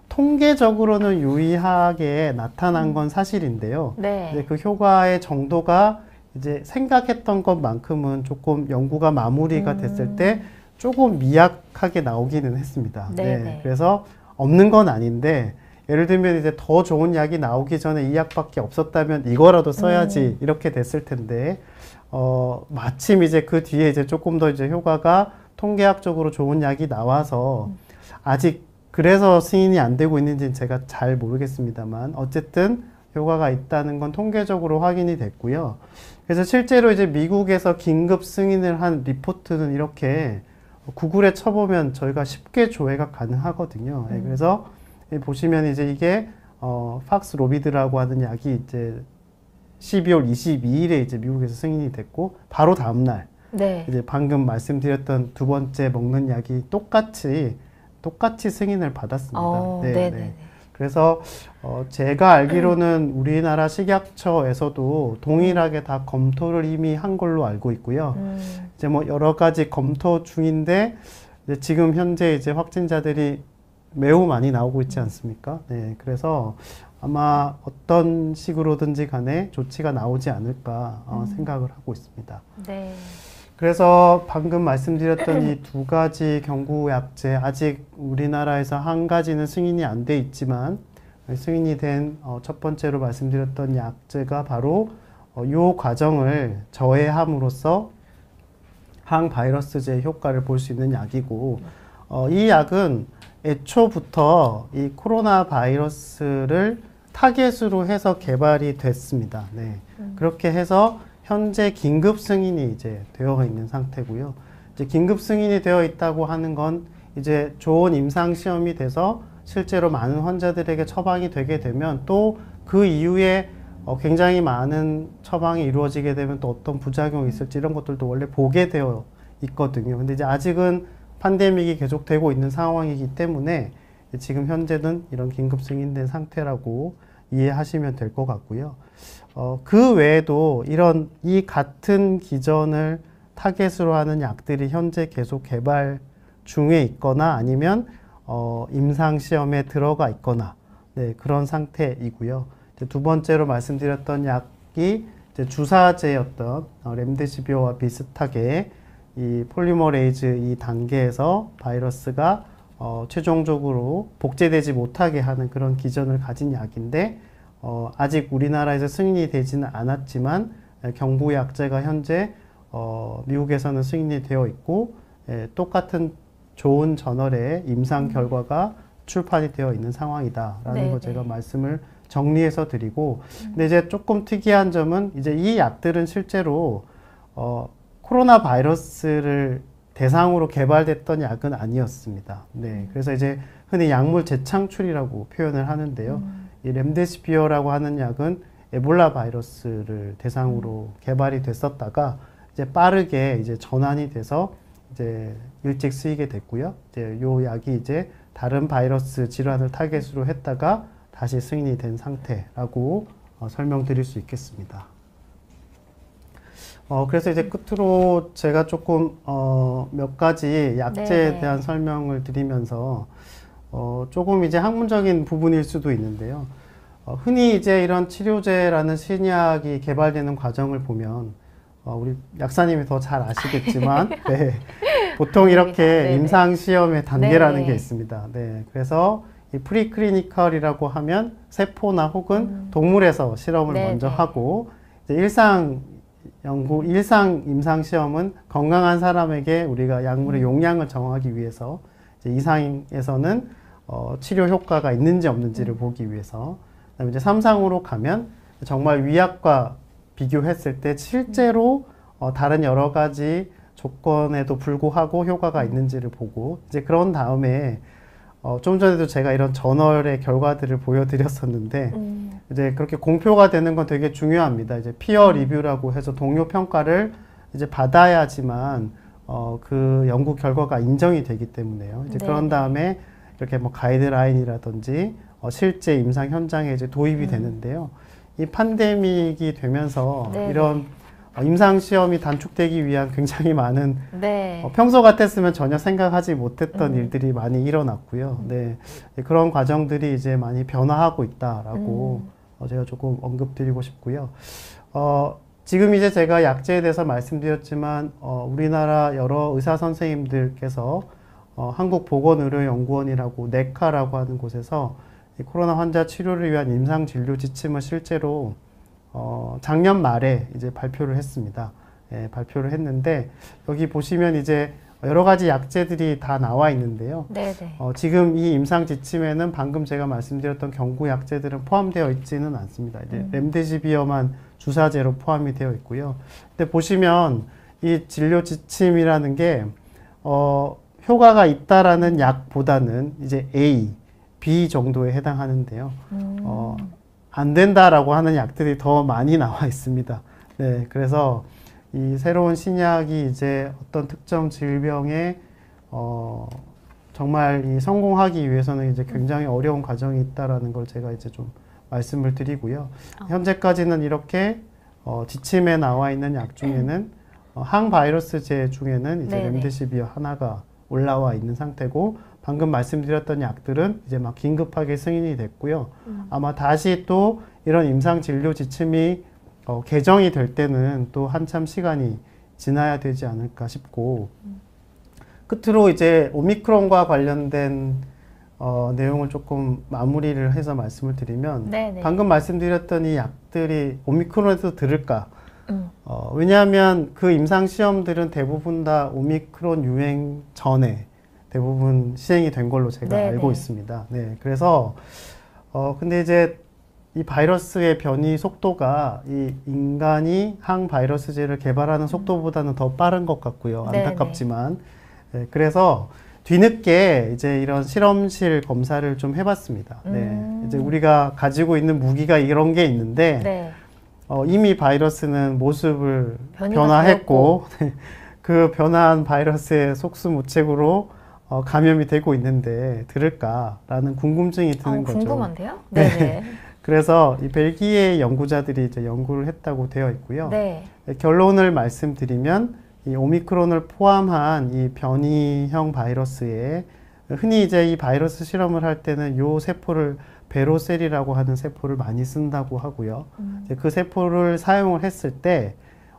[SPEAKER 2] 통계적으로는 유의하게 나타난 건 사실인데요.
[SPEAKER 1] 네.
[SPEAKER 2] 이제 그 효과의 정도가 이제 생각했던 것만큼은 조금 연구가 마무리가 됐을 때 조금 미약하게 나오기는 했습니다.
[SPEAKER 1] 네네.
[SPEAKER 2] 네, 그래서 없는 건 아닌데, 예를 들면 이제 더 좋은 약이 나오기 전에 이 약밖에 없었다면 이거라도 써야지 이렇게 됐을 텐데, 마침 이제 그 뒤에 이제 조금 더 이제 효과가 통계학적으로 좋은 약이 나와서 아직 그래서 승인이 안 되고 있는지는 제가 잘 모르겠습니다만 어쨌든 효과가 있다는 건 통계적으로 확인이 됐고요. 그래서 실제로 이제 미국에서 긴급 승인을 한 리포트는 이렇게 구글에 쳐보면 저희가 쉽게 조회가 가능하거든요. 예, 그래서 보시면 이제 이게 팍스로비드라고 하는 약이 이제 12월 22일에 이제 미국에서 승인이 됐고 바로 다음 날
[SPEAKER 1] 네.
[SPEAKER 2] 이제 방금 말씀드렸던 두 번째 먹는 약이 똑같이 승인을 받았습니다.
[SPEAKER 1] 네네.
[SPEAKER 2] 그래서 제가 알기로는 우리나라 식약처에서도 동일하게 다 검토를 이미 한 걸로 알고 있고요. 이제 뭐 여러 가지 검토 중인데 이제 지금 현재 이제 확진자들이 매우 많이 나오고 있지 않습니까? 네, 그래서 아마 어떤 식으로든지 간에 조치가 나오지 않을까 생각을 하고 있습니다.
[SPEAKER 1] 네.
[SPEAKER 2] 그래서 방금 말씀드렸던 이 두 가지 경구약제, 아직 우리나라에서 한 가지는 승인이 안 돼 있지만 승인이 된 첫 번째로 말씀드렸던 약제가 바로 이 과정을 저해함으로써 항바이러스제 효과를 볼 수 있는 약이고, 이 약은 애초부터 이 코로나 바이러스를 타겟으로 해서 개발이 됐습니다. 네. 그렇게 해서 현재 긴급 승인이 이제 되어 있는 상태고요. 이제 긴급 승인이 되어 있다고 하는 건 이제 좋은 임상 시험이 돼서 실제로 많은 환자들에게 처방이 되게 되면 또 그 이후에 굉장히 많은 처방이 이루어지게 되면 또 어떤 부작용이 있을지 이런 것들도 원래 보게 되어 있거든요. 근데 이제 아직은 팬데믹이 계속되고 있는 상황이기 때문에 지금 현재는 이런 긴급 승인된 상태라고 이해하시면 될 것 같고요. 그 외에도 이 같은 기전을 타겟으로 하는 약들이 현재 계속 개발 중에 있거나 아니면 임상 시험에 들어가 있거나 네, 그런 상태이고요. 이제 두 번째로 말씀드렸던 약이 이제 주사제였던 렘데시비어와 비슷하게 이 폴리머레이즈 이 단계에서 바이러스가 최종적으로 복제되지 못하게 하는 그런 기전을 가진 약인데 아직 우리나라에서 승인이 되지는 않았지만 경구약제가 현재 미국에서는 승인이 되어 있고 똑같은 좋은 저널의 임상 결과가 출판이 되어 있는 상황이다라는 거 제가 말씀을 정리해서 드리고, 근데 이제 조금 특이한 점은 이제 이 약들은 실제로 코로나 바이러스를 대상으로 개발됐던 약은 아니었습니다. 네, 그래서 이제 흔히 약물 재창출이라고 표현을 하는데요. 이 렘데시비어라고 하는 약은 에볼라 바이러스를 대상으로 개발이 됐었다가 이제 빠르게 이제 전환이 돼서 이제 일찍 쓰이게 됐고요. 이제 요 약이 이제 다른 바이러스 질환을 타겟으로 했다가 다시 승인이 된 상태라고 설명드릴 수 있겠습니다. 그래서 이제 끝으로 제가 조금 몇 가지 약제에
[SPEAKER 1] 네.
[SPEAKER 2] 대한 설명을 드리면서 조금 이제 학문적인 부분일 수도 있는데요. 흔히 이제 이런 치료제라는 신약이 개발되는 과정을 보면 우리 약사님이 더 잘 아시겠지만 네, 보통 이렇게
[SPEAKER 1] 네네.
[SPEAKER 2] 임상 시험의 단계라는
[SPEAKER 1] 네.
[SPEAKER 2] 게 있습니다. 네, 그래서 이 프리클리니컬이라고 하면 세포나 혹은 동물에서 실험을
[SPEAKER 1] 네네.
[SPEAKER 2] 먼저 하고 이제 일상 임상 시험은 건강한 사람에게 우리가 약물의 용량을 정하기 위해서 이제 이상에서는 치료 효과가 있는지 없는지를 보기 위해서 그다음에 이제 3상으로 가면 정말 위약과 비교했을 때 실제로 다른 여러 가지 조건에도 불구하고 효과가 있는지를 보고 이제 그런 다음에 좀 전에도 제가 이런 저널의 결과들을 보여드렸었는데 이제 그렇게 공표가 되는 건 되게 중요합니다. 이제 피어 리뷰라고 해서 동료 평가를 이제 받아야지만 그 연구 결과가 인정이 되기 때문에요. 이제 그런 다음에 이렇게 뭐 가이드라인이라든지 실제 임상 현장에 이제 도입이 되는데요. 이 팬데믹이 되면서
[SPEAKER 1] 네네.
[SPEAKER 2] 이런 임상 시험이 단축되기 위한 굉장히 많은
[SPEAKER 1] 네.
[SPEAKER 2] 평소 같았으면 전혀 생각하지 못했던 일들이 많이 일어났고요. 네, 그런 과정들이 이제 많이 변화하고 있다라고 제가 조금 언급드리고 싶고요. 지금 이제 제가 약제에 대해서 말씀드렸지만 우리나라 여러 의사 선생님들께서 한국보건의료연구원이라고 네카라고 하는 곳에서 이 코로나 환자 치료를 위한 임상 진료 지침을 실제로 작년 말에 이제 발표를 했습니다. 예, 발표를 했는데 여기 보시면 이제 여러 가지 약제들이 다 나와 있는데요.
[SPEAKER 1] 네네.
[SPEAKER 2] 지금 이 임상 지침에는 방금 제가 말씀드렸던 경구 약제들은 포함되어 있지는 않습니다. 이제 렘데시비어만 주사제로 포함이 되어 있고요. 근데 보시면 이 진료 지침이라는 게 효과가 있다라는 약보다는 이제 A, B 정도에 해당하는데요. 안 된다라고 하는 약들이 더 많이 나와 있습니다. 네, 그래서 이 새로운 신약이 이제 어떤 특정 질병에 정말 이 성공하기 위해서는 이제 굉장히 어려운 과정이 있다라는 걸 제가 이제 좀 말씀을 드리고요. 현재까지는 이렇게 지침에 나와 있는 약 중에는 항바이러스제 중에는 이제
[SPEAKER 1] 네네.
[SPEAKER 2] 렘데시비어 하나가 올라와 있는 상태고 방금 말씀드렸던 약들은 이제 막 긴급하게 승인이 됐고요. 아마 다시 또 이런 임상 진료 지침이 개정이 될 때는 또 한참 시간이 지나야 되지 않을까 싶고 끝으로 이제 오미크론과 관련된 내용을 조금 마무리를 해서 말씀을 드리면
[SPEAKER 1] 네네.
[SPEAKER 2] 방금 말씀드렸던 이 약들이 오미크론에도 들을까? 왜냐하면 그 임상 시험들은 대부분 다 오미크론 유행 전에 대부분 시행이 된 걸로 제가
[SPEAKER 1] 네네.
[SPEAKER 2] 알고 있습니다. 네, 그래서 근데 이제 이 바이러스의 변이 속도가 이 인간이 항바이러스제를 개발하는 속도보다는 더 빠른 것 같고요.
[SPEAKER 1] 네네.
[SPEAKER 2] 안타깝지만. 네, 그래서 뒤늦게 이제 이런 실험실 검사를 좀 해봤습니다. 네, 이제 우리가 가지고 있는 무기가 이런 게 있는데
[SPEAKER 1] 네.
[SPEAKER 2] 이미 바이러스는 모습을
[SPEAKER 1] 변이가
[SPEAKER 2] 변화했고 그 변화한 바이러스의 속수무책으로 감염이 되고 있는데 들을까라는 궁금증이 드는 거죠.
[SPEAKER 1] 궁금한데요?
[SPEAKER 2] 네.
[SPEAKER 1] 네네.
[SPEAKER 2] 그래서 이 벨기에 연구자들이 이제 연구를 했다고 되어 있고요.
[SPEAKER 1] 네.
[SPEAKER 2] 결론을 말씀드리면 이 오미크론을 포함한 이 변이형 바이러스에 흔히 이제 이 바이러스 실험을 할 때는 요 세포를 베로셀이라고 하는 세포를 많이 쓴다고 하고요. 이제 그 세포를 사용을 했을 때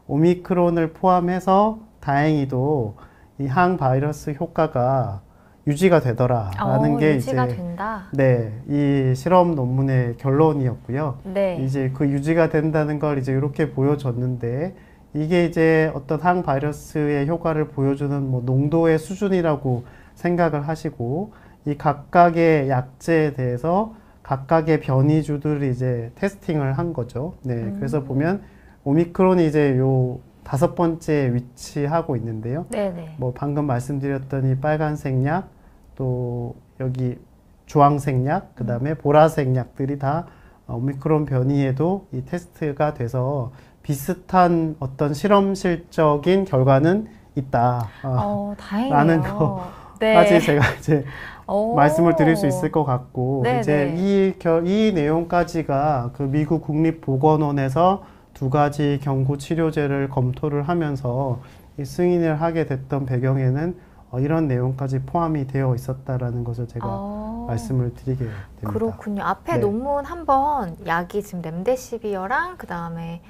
[SPEAKER 2] 오미크론을 포함해서 다행히도 이 항바이러스 효과가 유지가 되더라라는 게
[SPEAKER 1] 유지가
[SPEAKER 2] 이제
[SPEAKER 1] 된다.
[SPEAKER 2] 네, 이 실험 논문의 결론이었고요.
[SPEAKER 1] 네.
[SPEAKER 2] 이제 그 유지가 된다는 걸 이제 이렇게 보여줬는데 이게 이제 어떤 항바이러스의 효과를 보여주는 뭐 농도의 수준이라고 생각을 하시고 이 각각의 약제에 대해서 각각의 변이주들이 이제 테스팅을 한 거죠. 네, 그래서 보면 오미크론이 이제 요 5번째 위치하고 있는데요.
[SPEAKER 1] 네네.
[SPEAKER 2] 뭐 방금 말씀드렸던 이 빨간색 약, 또 여기 주황색 약, 그 다음에 보라색 약들이 다 오미크론 변이에도 이 테스트가 돼서 비슷한 어떤 실험실적인 결과는 있다.
[SPEAKER 1] 다행이네요.
[SPEAKER 2] 라는 거까지
[SPEAKER 1] 네.
[SPEAKER 2] 제가 이제 말씀을 드릴 수 있을 것 같고,
[SPEAKER 1] 네,
[SPEAKER 2] 이제 이 내용까지가 그 미국 국립보건원에서 2가지 경구 치료제를 검토를 하면서 이 승인을 하게 됐던 배경에는 이런 내용까지 포함이 되어 있었다라는 것을 제가 말씀을 드리게 됩니다.
[SPEAKER 1] 그렇군요. 앞에
[SPEAKER 2] 네.
[SPEAKER 1] 논문 한번 약이 지금 렘데시비어랑 그 다음에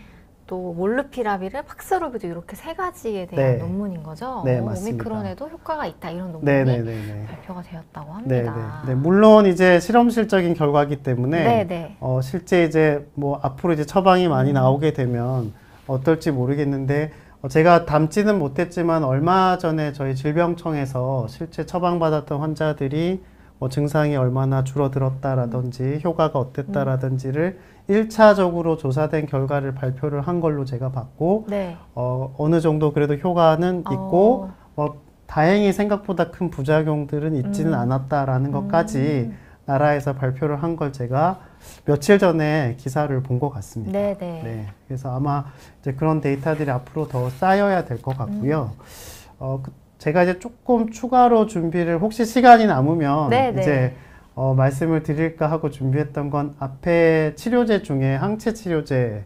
[SPEAKER 1] 또 몰루피라비르, 팍스로비드 이렇게 3가지에 대한
[SPEAKER 2] 네.
[SPEAKER 1] 논문인 거죠?
[SPEAKER 2] 네, 맞습니다.
[SPEAKER 1] 오미크론에도 효과가 있다 이런 논문이
[SPEAKER 2] 네네네.
[SPEAKER 1] 발표가 되었다고
[SPEAKER 2] 네,
[SPEAKER 1] 합니다.
[SPEAKER 2] 네. 물론 이제 실험실적인 결과이기 때문에
[SPEAKER 1] 네네.
[SPEAKER 2] 실제 이제 뭐 앞으로 이제 처방이 많이 나오게 되면 어떨지 모르겠는데 제가 담지는 못했지만 얼마 전에 저희 질병청에서 실제 처방받았던 환자들이 뭐 증상이 얼마나 줄어들었다라든지 효과가 어땠다라든지를 1차적으로 조사된 결과를 발표를 한 걸로 제가 봤고
[SPEAKER 1] 네.
[SPEAKER 2] 어느 정도 그래도 효과는 있고 다행히 생각보다 큰 부작용들은 있지는 않았다라는 것까지 나라에서 발표를 한 걸 제가 며칠 전에 기사를 본 것 같습니다.
[SPEAKER 1] 네네.
[SPEAKER 2] 네, 그래서 아마 이제 그런 데이터들이 앞으로 더 쌓여야 될 것 같고요. 제가 이제 조금 추가로 준비를 혹시 시간이 남으면
[SPEAKER 1] 네네.
[SPEAKER 2] 이제 말씀을 드릴까 하고 준비했던 건 앞에 치료제 중에 항체 치료제에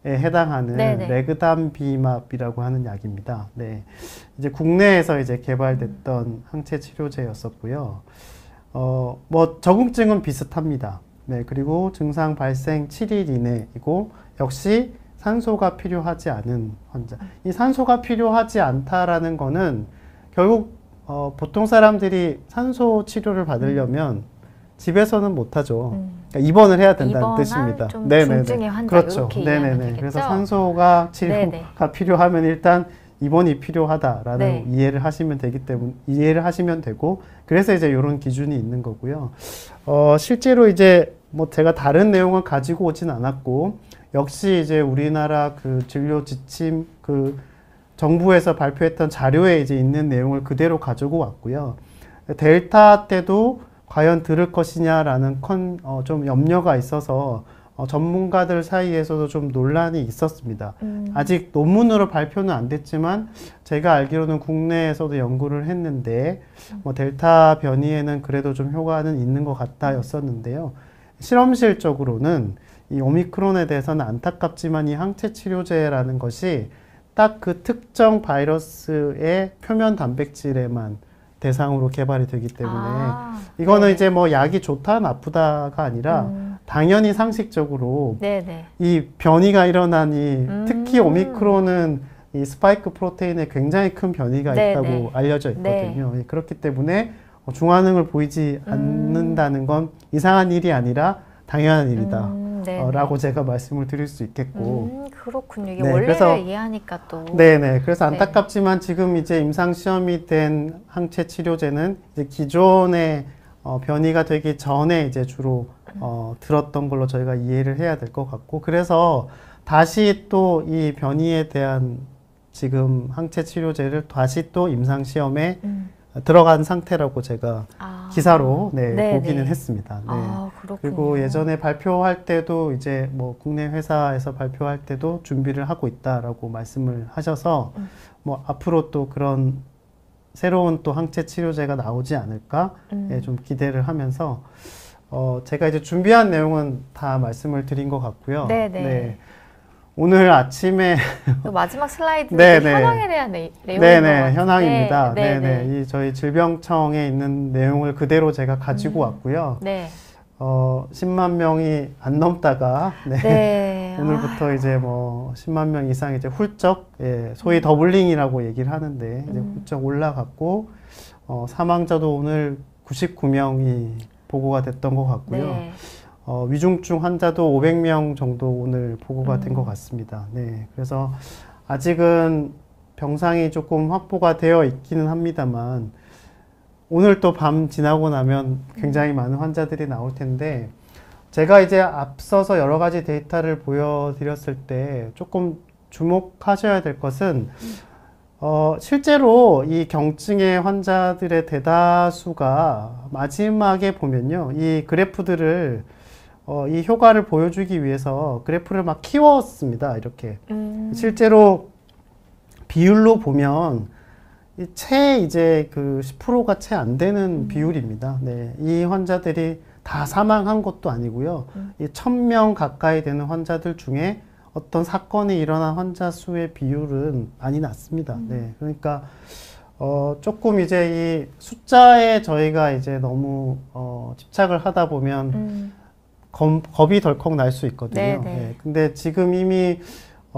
[SPEAKER 2] 해당하는
[SPEAKER 1] 네네.
[SPEAKER 2] 레그담비맙이라고 하는 약입니다. 네, 이제 국내에서 이제 개발됐던 항체 치료제였었고요. 뭐 적응증은 비슷합니다. 네, 그리고 증상 발생 7일 이내이고 역시 산소가 필요하지 않은 환자. 이 산소가 필요하지 않다라는 거는 결국 보통 사람들이 산소 치료를 받으려면 집에서는 못하죠. 그러니까 입원을 해야 된다는 뜻입니다.
[SPEAKER 1] 좀 중증의 환자
[SPEAKER 2] 그렇죠.
[SPEAKER 1] 이렇게 이해하면 되겠죠?
[SPEAKER 2] 그래서 산소가 치료가
[SPEAKER 1] 네네.
[SPEAKER 2] 필요하면 일단 입원이 필요하다라는
[SPEAKER 1] 네.
[SPEAKER 2] 이해를 하시면 되기 때문에 이해를 하시면 되고 그래서 이제 이런 기준이 있는 거고요. 실제로 이제 뭐 제가 다른 내용을 가지고 오진 않았고 역시 이제 우리나라 그 진료 지침 그 정부에서 발표했던 자료에 이제 있는 내용을 그대로 가지고 왔고요. 델타 때도 과연 들을 것이냐라는 좀 염려가 있어서 전문가들 사이에서도 좀 논란이 있었습니다. 아직 논문으로 발표는 안 됐지만 제가 알기로는 국내에서도 연구를 했는데 뭐 델타 변이에는 그래도 좀 효과는 있는 것 같다였었는데요. 실험실적으로는 이 오미크론에 대해서는 안타깝지만 이 항체 치료제라는 것이 딱 그 특정 바이러스의 표면 단백질에만 대상으로 개발이 되기 때문에 이거는
[SPEAKER 1] 네네.
[SPEAKER 2] 이제 뭐 약이 좋다 나쁘다가 아니라 당연히 상식적으로
[SPEAKER 1] 네네.
[SPEAKER 2] 이 변이가 일어나니 특히 오미크론은 이 스파이크 프로테인에 굉장히 큰 변이가
[SPEAKER 1] 네네.
[SPEAKER 2] 있다고 알려져 있거든요. 그렇기 때문에 중환응을 보이지 않는다는 건 이상한 일이 아니라 당연한 일이다. 라고 제가 말씀을 드릴 수 있겠고.
[SPEAKER 1] 그렇군요. 이게
[SPEAKER 2] 네,
[SPEAKER 1] 원리를
[SPEAKER 2] 그래서
[SPEAKER 1] 이해하니까 또.
[SPEAKER 2] 네네. 그래서 안타깝지만 지금 이제 임상 시험이 된 항체 치료제는 이제 기존의 변이가 되기 전에 이제 주로 들었던 걸로 저희가 이해를 해야 될 것 같고, 그래서 다시 또 이 변이에 대한 지금 항체 치료제를 다시 또 임상 시험에 들어간 상태라고 제가 기사로 보기는 했습니다. 네.
[SPEAKER 1] 그렇군요.
[SPEAKER 2] 그리고 예전에 발표할 때도 이제 뭐 국내 회사에서 발표할 때도 준비를 하고 있다라고 말씀을 하셔서 뭐 앞으로 또 그런 새로운 또 항체 치료제가 나오지 않을까 좀 기대를 하면서 제가 이제 준비한 내용은 다 말씀을 드린 것 같고요.
[SPEAKER 1] 네네.
[SPEAKER 2] 네. 오늘 아침에
[SPEAKER 1] 마지막 슬라이드
[SPEAKER 2] 네네.
[SPEAKER 1] 현황에 대한 내용인 것
[SPEAKER 2] 네네,
[SPEAKER 1] 같은데.
[SPEAKER 2] 현황입니다.
[SPEAKER 1] 네네.
[SPEAKER 2] 네네. 이 저희 질병청에 있는 내용을 그대로 제가 가지고 왔고요.
[SPEAKER 1] 네.
[SPEAKER 2] 10만 명이 안 넘다가
[SPEAKER 1] 네.
[SPEAKER 2] 오늘부터 이제 뭐 10만 명 이상 이제 훌쩍 소위 더블링이라고 얘기를 하는데 이제 훌쩍 올라갔고 사망자도 오늘 99명이 보고가 됐던 것 같고요.
[SPEAKER 1] 네.
[SPEAKER 2] 위중증 환자도 500명 정도 오늘 보고가 된 것 같습니다. 네, 그래서 아직은 병상이 조금 확보가 되어 있기는 합니다만 오늘 또 밤 지나고 나면 굉장히 많은 환자들이 나올 텐데 제가 이제 앞서서 여러 가지 데이터를 보여드렸을 때 조금 주목하셔야 될 것은 실제로 이 경증의 환자들의 대다수가 마지막에 보면요. 이 그래프들을, 이 효과를 보여주기 위해서 그래프를 막 키웠습니다. 이렇게. 실제로 비율로 보면, 이제 그 10%가 채 안 되는 비율입니다. 네. 이 환자들이 다 사망한 것도 아니고요. 이 1000명 가까이 되는 환자들 중에 어떤 사건이 일어난 환자 수의 비율은 많이 낮습니다. 네. 그러니까, 조금 이제 이 숫자에 저희가 이제 너무, 집착을 하다 보면, 겁이 덜컥 날 수 있거든요.
[SPEAKER 1] 네네.
[SPEAKER 2] 네. 근데 지금 이미,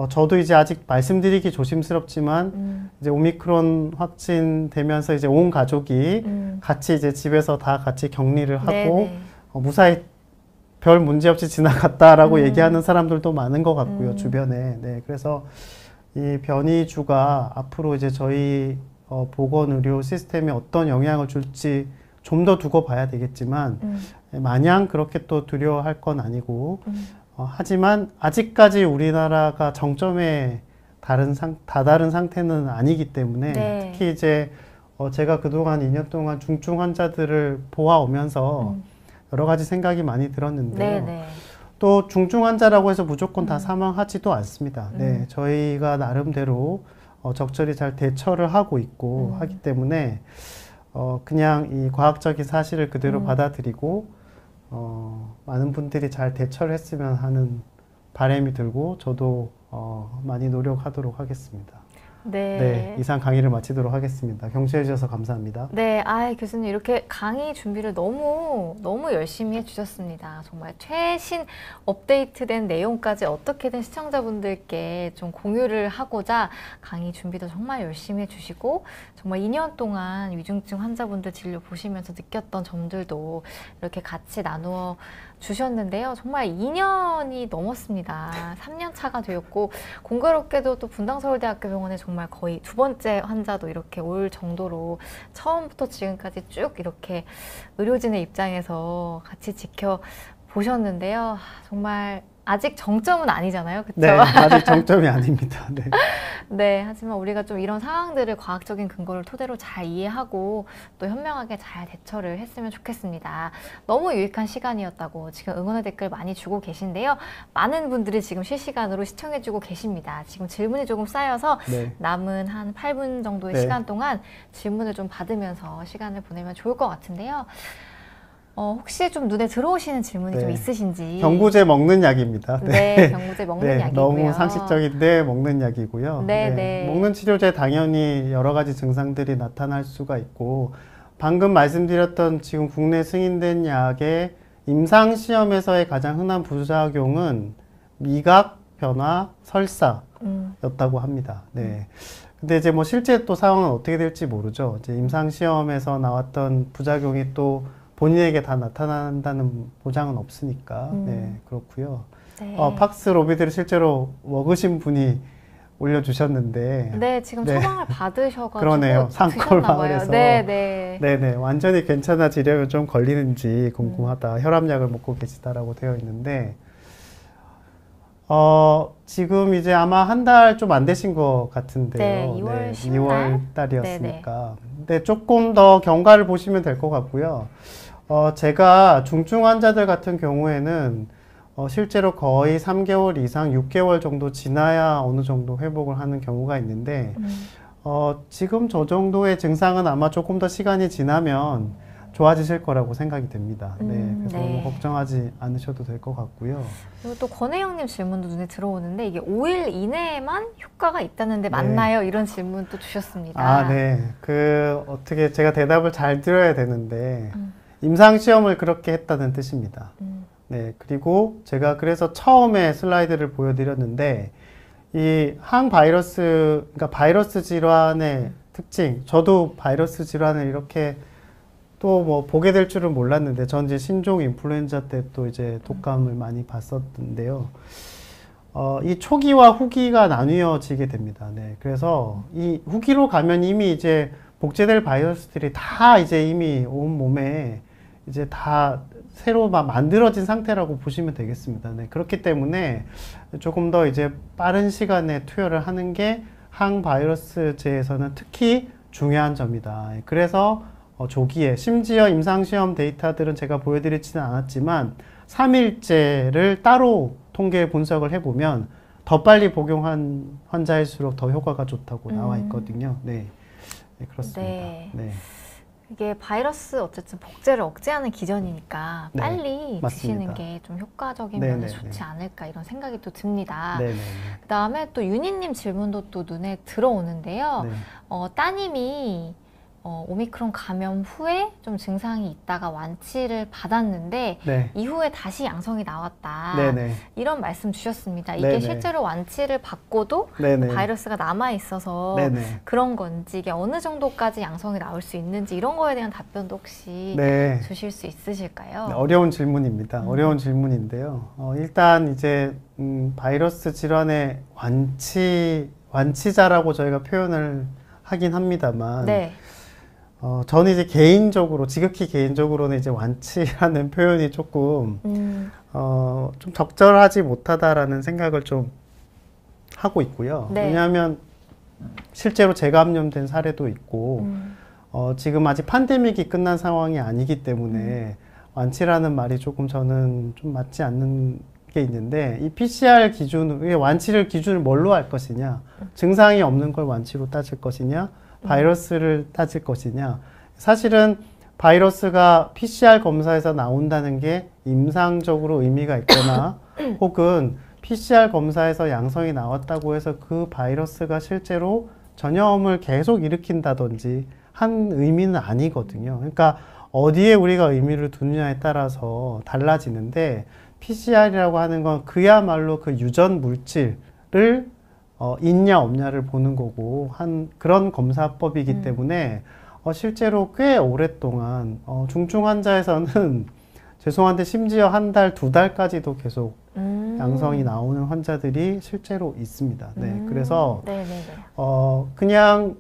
[SPEAKER 2] 저도 이제 아직 말씀드리기 조심스럽지만, 이제 오미크론 확진되면서 이제 온 가족이 같이 이제 집에서 다 같이 격리를 하고,
[SPEAKER 1] 네네.
[SPEAKER 2] 무사히 별 문제 없이 지나갔다라고 얘기하는 사람들도 많은 것 같고요, 주변에. 네, 그래서 이 변이주가 앞으로 이제 저희 보건의료 시스템에 어떤 영향을 줄지 좀 더 두고 봐야 되겠지만, 마냥 그렇게 또 두려워할 건 아니고, 하지만 아직까지 우리나라가 정점에 다다른 상태는 아니기 때문에,
[SPEAKER 1] 네.
[SPEAKER 2] 특히 이제 제가 그동안 2년 동안 중증 환자들을 보아오면서 여러 가지 생각이 많이 들었는데요.
[SPEAKER 1] 네네.
[SPEAKER 2] 또 중증 환자라고 해서 무조건 다 사망하지도 않습니다. 네, 저희가 나름대로 적절히 잘 대처를 하고 있고 하기 때문에 그냥 이 과학적인 사실을 그대로 받아들이고 많은 분들이 잘 대처를 했으면 하는 바람이 들고 저도 많이 노력하도록 하겠습니다.
[SPEAKER 1] 네.
[SPEAKER 2] 네, 이상 강의를 마치도록 하겠습니다. 경청해 주셔서 감사합니다.
[SPEAKER 1] 네, 교수님 이렇게 강의 준비를 너무 열심히 해주셨습니다. 정말 최신 업데이트된 내용까지 어떻게든 시청자분들께 좀 공유를 하고자 강의 준비도 정말 열심히 해주시고 정말 2년 동안 위중증 환자분들 진료 보시면서 느꼈던 점들도 이렇게 같이 나누어 주셨는데요. 정말 2년이 넘었습니다. 3년 차가 되었고 공교롭게도 또 분당서울대학교 병원에 정말 거의 두 번째 환자도 이렇게 올 정도로 처음부터 지금까지 쭉 이렇게 의료진의 입장에서 같이 지켜보셨는데요. 정말 아직 정점은 아니잖아요. 그렇죠?
[SPEAKER 2] 네, 아직 정점이 아닙니다. 네.
[SPEAKER 1] 네, 하지만 우리가 좀 이런 상황들을 과학적인 근거를 토대로 잘 이해하고 또 현명하게 잘 대처를 했으면 좋겠습니다. 너무 유익한 시간이었다고 지금 응원의 댓글 많이 주고 계신데요. 많은 분들이 지금 실시간으로 시청해주고 계십니다. 지금 질문이 조금 쌓여서
[SPEAKER 2] 네.
[SPEAKER 1] 남은 한 8분 정도의
[SPEAKER 2] 네.
[SPEAKER 1] 시간 동안 질문을 좀 받으면서 시간을 보내면 좋을 것 같은데요. 혹시 좀 눈에 들어오시는 질문이
[SPEAKER 2] 네.
[SPEAKER 1] 좀 있으신지.
[SPEAKER 2] 경구제 먹는 약입니다.
[SPEAKER 1] 네, 경구제 먹는
[SPEAKER 2] 네,
[SPEAKER 1] 약이고요.
[SPEAKER 2] 너무 상식적인데 먹는 약이고요.
[SPEAKER 1] 네, 네.
[SPEAKER 2] 먹는 치료제 당연히 여러 가지 증상들이 나타날 수가 있고 방금 말씀드렸던 지금 국내 승인된 약의 임상시험에서의 가장 흔한 부작용은 미각, 변화, 설사였다고 합니다. 네. 근데 이제 뭐 실제 또 상황은 어떻게 될지 모르죠. 이제 임상시험에서 나왔던 부작용이 또 본인에게 다 나타난다는 보장은 없으니까. 네, 그렇고요.
[SPEAKER 1] 네.
[SPEAKER 2] 팍스 로비드를 실제로 먹으신 분이 올려주셨는데.
[SPEAKER 1] 네, 지금
[SPEAKER 2] 네.
[SPEAKER 1] 처방을 받으셔가지고
[SPEAKER 2] 그러네요. 산골
[SPEAKER 1] 드셨나 봐요.
[SPEAKER 2] 마을에서.
[SPEAKER 1] 네.
[SPEAKER 2] 네네. 완전히 괜찮아지려면 좀 걸리는지 궁금하다. 혈압약을 먹고 계시다라고 되어 있는데, 지금 이제 아마 한 달 좀 안 되신 것 같은데요.
[SPEAKER 1] 네, 2월 10일
[SPEAKER 2] 2월 달이었으니까. 근데 조금 더 경과를 보시면 될 것 같고요. 제가 중증 환자들 같은 경우에는 실제로 거의 3개월 이상 6개월 정도 지나야 어느 정도 회복을 하는 경우가 있는데 지금 저 정도의 증상은 아마 조금 더 시간이 지나면 좋아지실 거라고 생각이 됩니다. 네, 그래서
[SPEAKER 1] 네.
[SPEAKER 2] 너무 걱정하지 않으셔도 될 것 같고요.
[SPEAKER 1] 그리고 또 권혜영님 질문도 눈에 들어오는데 이게 5일 이내에만 효과가 있다는데 맞나요? 이런 질문 또 주셨습니다.
[SPEAKER 2] 아, 네. 어떻게 제가 대답을 잘 드려야 되는데 임상시험을 그렇게 했다는 뜻입니다. 네, 그리고 제가 그래서 처음에 슬라이드를 보여드렸는데 이 항바이러스, 그러니까 바이러스 질환의 특징, 저도 바이러스 질환을 이렇게 또 뭐 보게 될 줄은 몰랐는데 전 이제 신종 인플루엔자 때 또 이제 독감을 많이 봤었는데요. 이 초기와 후기가 나뉘어지게 됩니다. 네, 그래서 이 후기로 가면 이미 이제 복제될 바이러스들이 다 이제 이미 온 몸에 이제 다 새로 만들어진 상태라고 보시면 되겠습니다. 네, 그렇기 때문에 조금 더 이제 빠른 시간에 투여를 하는 게 항바이러스제에서는 특히 중요한 점이다. 그래서 조기에 심지어 임상시험 데이터들은 제가 보여드리지는 않았지만 3일째를 따로 통계 분석을 해보면 더 빨리 복용한 환자일수록 더 효과가 좋다고 나와 있거든요. 네, 네 그렇습니다.
[SPEAKER 1] 네.
[SPEAKER 2] 네.
[SPEAKER 1] 이게 바이러스 어쨌든 복제를 억제하는 기전이니까
[SPEAKER 2] 네,
[SPEAKER 1] 빨리
[SPEAKER 2] 맞습니다.
[SPEAKER 1] 드시는 게 좀 효과적인
[SPEAKER 2] 네,
[SPEAKER 1] 면에
[SPEAKER 2] 네,
[SPEAKER 1] 좋지
[SPEAKER 2] 네.
[SPEAKER 1] 않을까 이런 생각이 또 듭니다.
[SPEAKER 2] 네, 네,
[SPEAKER 1] 그다음에 또 윤희님 질문도 또 눈에 들어오는데요.
[SPEAKER 2] 네.
[SPEAKER 1] 따님이 오미크론 감염 후에 좀 증상이 있다가 완치를 받았는데
[SPEAKER 2] 네.
[SPEAKER 1] 이후에 다시 양성이 나왔다.
[SPEAKER 2] 네, 네.
[SPEAKER 1] 이런 말씀 주셨습니다. 이게
[SPEAKER 2] 네네.
[SPEAKER 1] 실제로 완치를 받고도
[SPEAKER 2] 네네.
[SPEAKER 1] 바이러스가 남아 있어서
[SPEAKER 2] 네네.
[SPEAKER 1] 그런 건지 이게 어느 정도까지 양성이 나올 수 있는지 이런 거에 대한 답변도 혹시
[SPEAKER 2] 네.
[SPEAKER 1] 주실 수 있으실까요?
[SPEAKER 2] 네, 어려운 질문입니다. 어려운 질문인데요. 일단 이제 바이러스 질환의 완치자라고 저희가 표현을 하긴 합니다만,
[SPEAKER 1] 네.
[SPEAKER 2] 저는 이제 개인적으로, 지극히 개인적으로는 이제 완치라는 표현이 조금, 좀 적절하지 못하다라는 생각을 좀 하고 있고요.
[SPEAKER 1] 네.
[SPEAKER 2] 왜냐하면 실제로 재감염된 사례도 있고, 지금 아직 팬데믹이 끝난 상황이 아니기 때문에 완치라는 말이 조금 저는 좀 맞지 않는 게 있는데, 이 PCR 완치를 기준을 뭘로 할 것이냐, 증상이 없는 걸 완치로 따질 것이냐, 바이러스를 따질 것이냐. 사실은 바이러스가 PCR 검사에서 나온다는 게 임상적으로 의미가 있거나 혹은 PCR 검사에서 양성이 나왔다고 해서 그 바이러스가 실제로 전염을 계속 일으킨다든지 한 의미는 아니거든요. 그러니까 어디에 우리가 의미를 두느냐에 따라서 달라지는데 PCR이라고 하는 건 그야말로 그 유전 물질을 있냐 없냐를 보는 거고 그런 검사법이기 때문에 실제로 꽤 오랫동안 중증 환자에서는 죄송한데 심지어 한 달, 두 달까지도 계속 양성이 나오는 환자들이 실제로 있습니다. 네, 그래서 그냥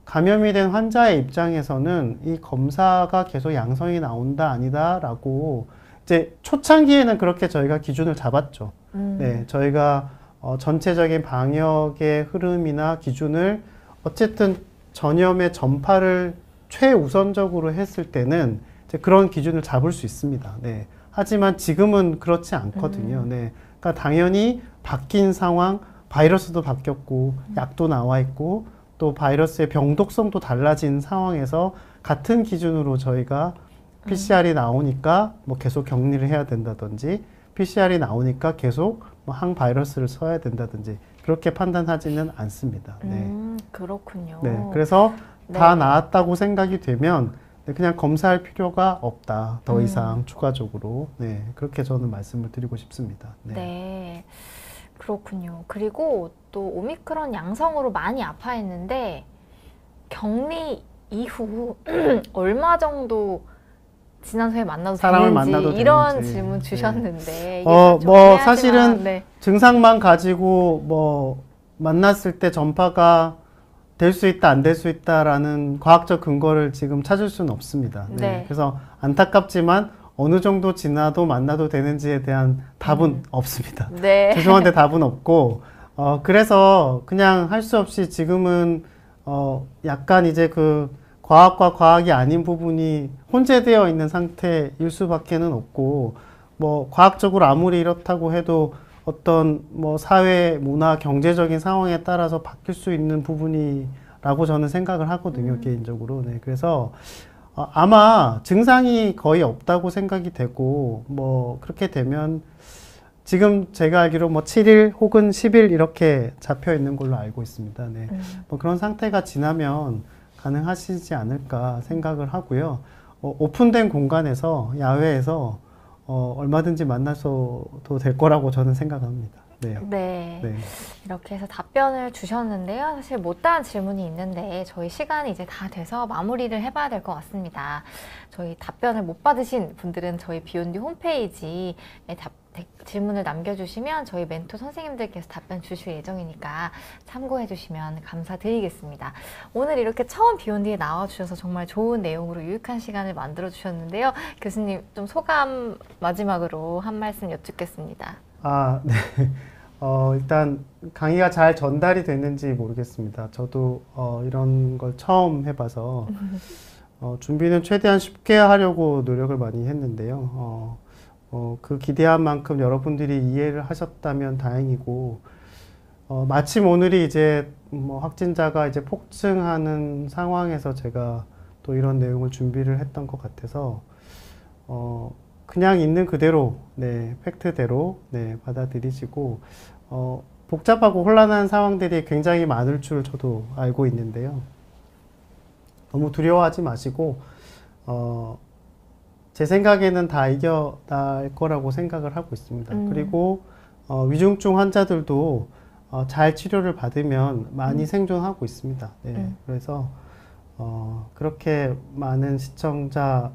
[SPEAKER 2] 감염이 된 환자의 입장에서는 이 검사가 계속 양성이 나온다 아니다라고 이제 초창기에는 그렇게 저희가 기준을 잡았죠. 네, 저희가 전체적인 방역의 흐름이나 기준을 어쨌든 전염의 전파를 최우선적으로 했을 때는 이제 그런 기준을 잡을 수 있습니다. 네. 하지만 지금은 그렇지 않거든요. 네. 그러니까 당연히 바뀐 상황, 바이러스도 바뀌었고, 약도 나와 있고, 또 바이러스의 병독성도 달라진 상황에서 같은 기준으로 저희가 PCR이 나오니까 뭐 계속 격리를 해야 된다든지, PCR이 나오니까 계속 뭐 항바이러스를 써야 된다든지 그렇게 판단하지는 않습니다. 네.
[SPEAKER 1] 그렇군요.
[SPEAKER 2] 네. 그래서
[SPEAKER 1] 네.
[SPEAKER 2] 다 나았다고 생각이 되면 그냥 검사할 필요가 없다. 더 이상 추가적으로. 네. 그렇게 저는 말씀을 드리고 싶습니다. 네.
[SPEAKER 1] 네. 그렇군요. 그리고 또 오미크론 양성으로 많이 아파했는데 격리 이후 얼마 정도 지난 후에 만나도
[SPEAKER 2] 사람을
[SPEAKER 1] 되는지
[SPEAKER 2] 만나도
[SPEAKER 1] 이런
[SPEAKER 2] 되는지.
[SPEAKER 1] 질문
[SPEAKER 2] 네.
[SPEAKER 1] 주셨는데
[SPEAKER 2] 뭐 사실은
[SPEAKER 1] 네.
[SPEAKER 2] 증상만 가지고 뭐 만났을 때 전파가 될 수 있다, 안 될 수 있다라는 과학적 근거를 지금 찾을 수는 없습니다. 네.
[SPEAKER 1] 네.
[SPEAKER 2] 그래서 안타깝지만 어느 정도 지나도 만나도 되는지에 대한 답은 없습니다.
[SPEAKER 1] 네.
[SPEAKER 2] 죄송한데 답은 없고, 그래서 그냥 할 수 없이 지금은 약간 이제 그 과학과 과학이 아닌 부분이 혼재되어 있는 상태일 수밖에는 없고, 뭐 과학적으로 아무리 이렇다고 해도 어떤 뭐 사회, 문화, 경제적인 상황에 따라서 바뀔 수 있는 부분이라고 저는 생각을 하거든요, 개인적으로. 네, 그래서 아마 증상이 거의 없다고 생각이 되고, 뭐 그렇게 되면 지금 제가 알기로 뭐 7일 혹은 10일 이렇게 잡혀 있는 걸로 알고 있습니다. 네, 뭐 그런 상태가 지나면 가능하시지 않을까 생각을 하고요. 오픈된 공간에서, 야외에서 얼마든지 만나서도 될 거라고 저는 생각합니다. 네.
[SPEAKER 1] 네.
[SPEAKER 2] 네.
[SPEAKER 1] 이렇게 해서 답변을 주셨는데요. 사실 못다한 질문이 있는데 저희 시간이 이제 다 돼서 마무리를 해봐야 될 것 같습니다. 저희 답변을 못 받으신 분들은 저희 비욘디 홈페이지에 질문을 남겨주시면 저희 멘토 선생님들께서 답변 주실 예정이니까 참고해 주시면 감사드리겠습니다. 오늘 이렇게 처음 비욘디에 나와주셔서 정말 좋은 내용으로 유익한 시간을 만들어 주셨는데요. 교수님 좀 소감 마지막으로 한 말씀 여쭙겠습니다.
[SPEAKER 2] 네. 일단 강의가 잘 전달이 됐는지 모르겠습니다. 저도 이런 걸 처음 해봐서 준비는 최대한 쉽게 하려고 노력을 많이 했는데요. 그 기대한 만큼 여러분들이 이해를 하셨다면 다행이고, 마침 오늘이 이제 뭐 확진자가 이제 폭증하는 상황에서 제가 또 이런 내용을 준비를 했던 것 같아서, 그냥 있는 그대로, 네, 팩트대로, 네, 받아들이시고, 복잡하고 혼란한 상황들이 굉장히 많을 줄 저도 알고 있는데요. 너무 두려워하지 마시고, 제 생각에는 다 이겨낼 거라고 생각을 하고 있습니다. 그리고, 위중증 환자들도 잘 치료를 받으면 많이 생존하고 있습니다. 네, 그래서, 그렇게 많은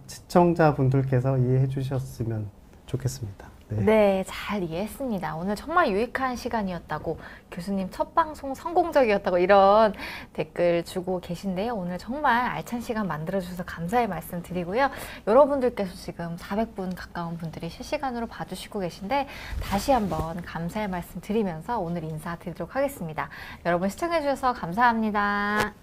[SPEAKER 2] 시청자분들께서 이해해 주셨으면 좋겠습니다. 네.
[SPEAKER 1] 네, 잘 이해했습니다. 오늘 정말 유익한 시간이었다고, 교수님 첫 방송 성공적이었다고 이런 댓글 주고 계신데요. 오늘 정말 알찬 시간 만들어주셔서 감사의 말씀 드리고요. 여러분들께서 지금 400분 가까운 분들이 실시간으로 봐주시고 계신데 다시 한번 감사의 말씀 드리면서 오늘 인사드리도록 하겠습니다. 여러분 시청해주셔서 감사합니다.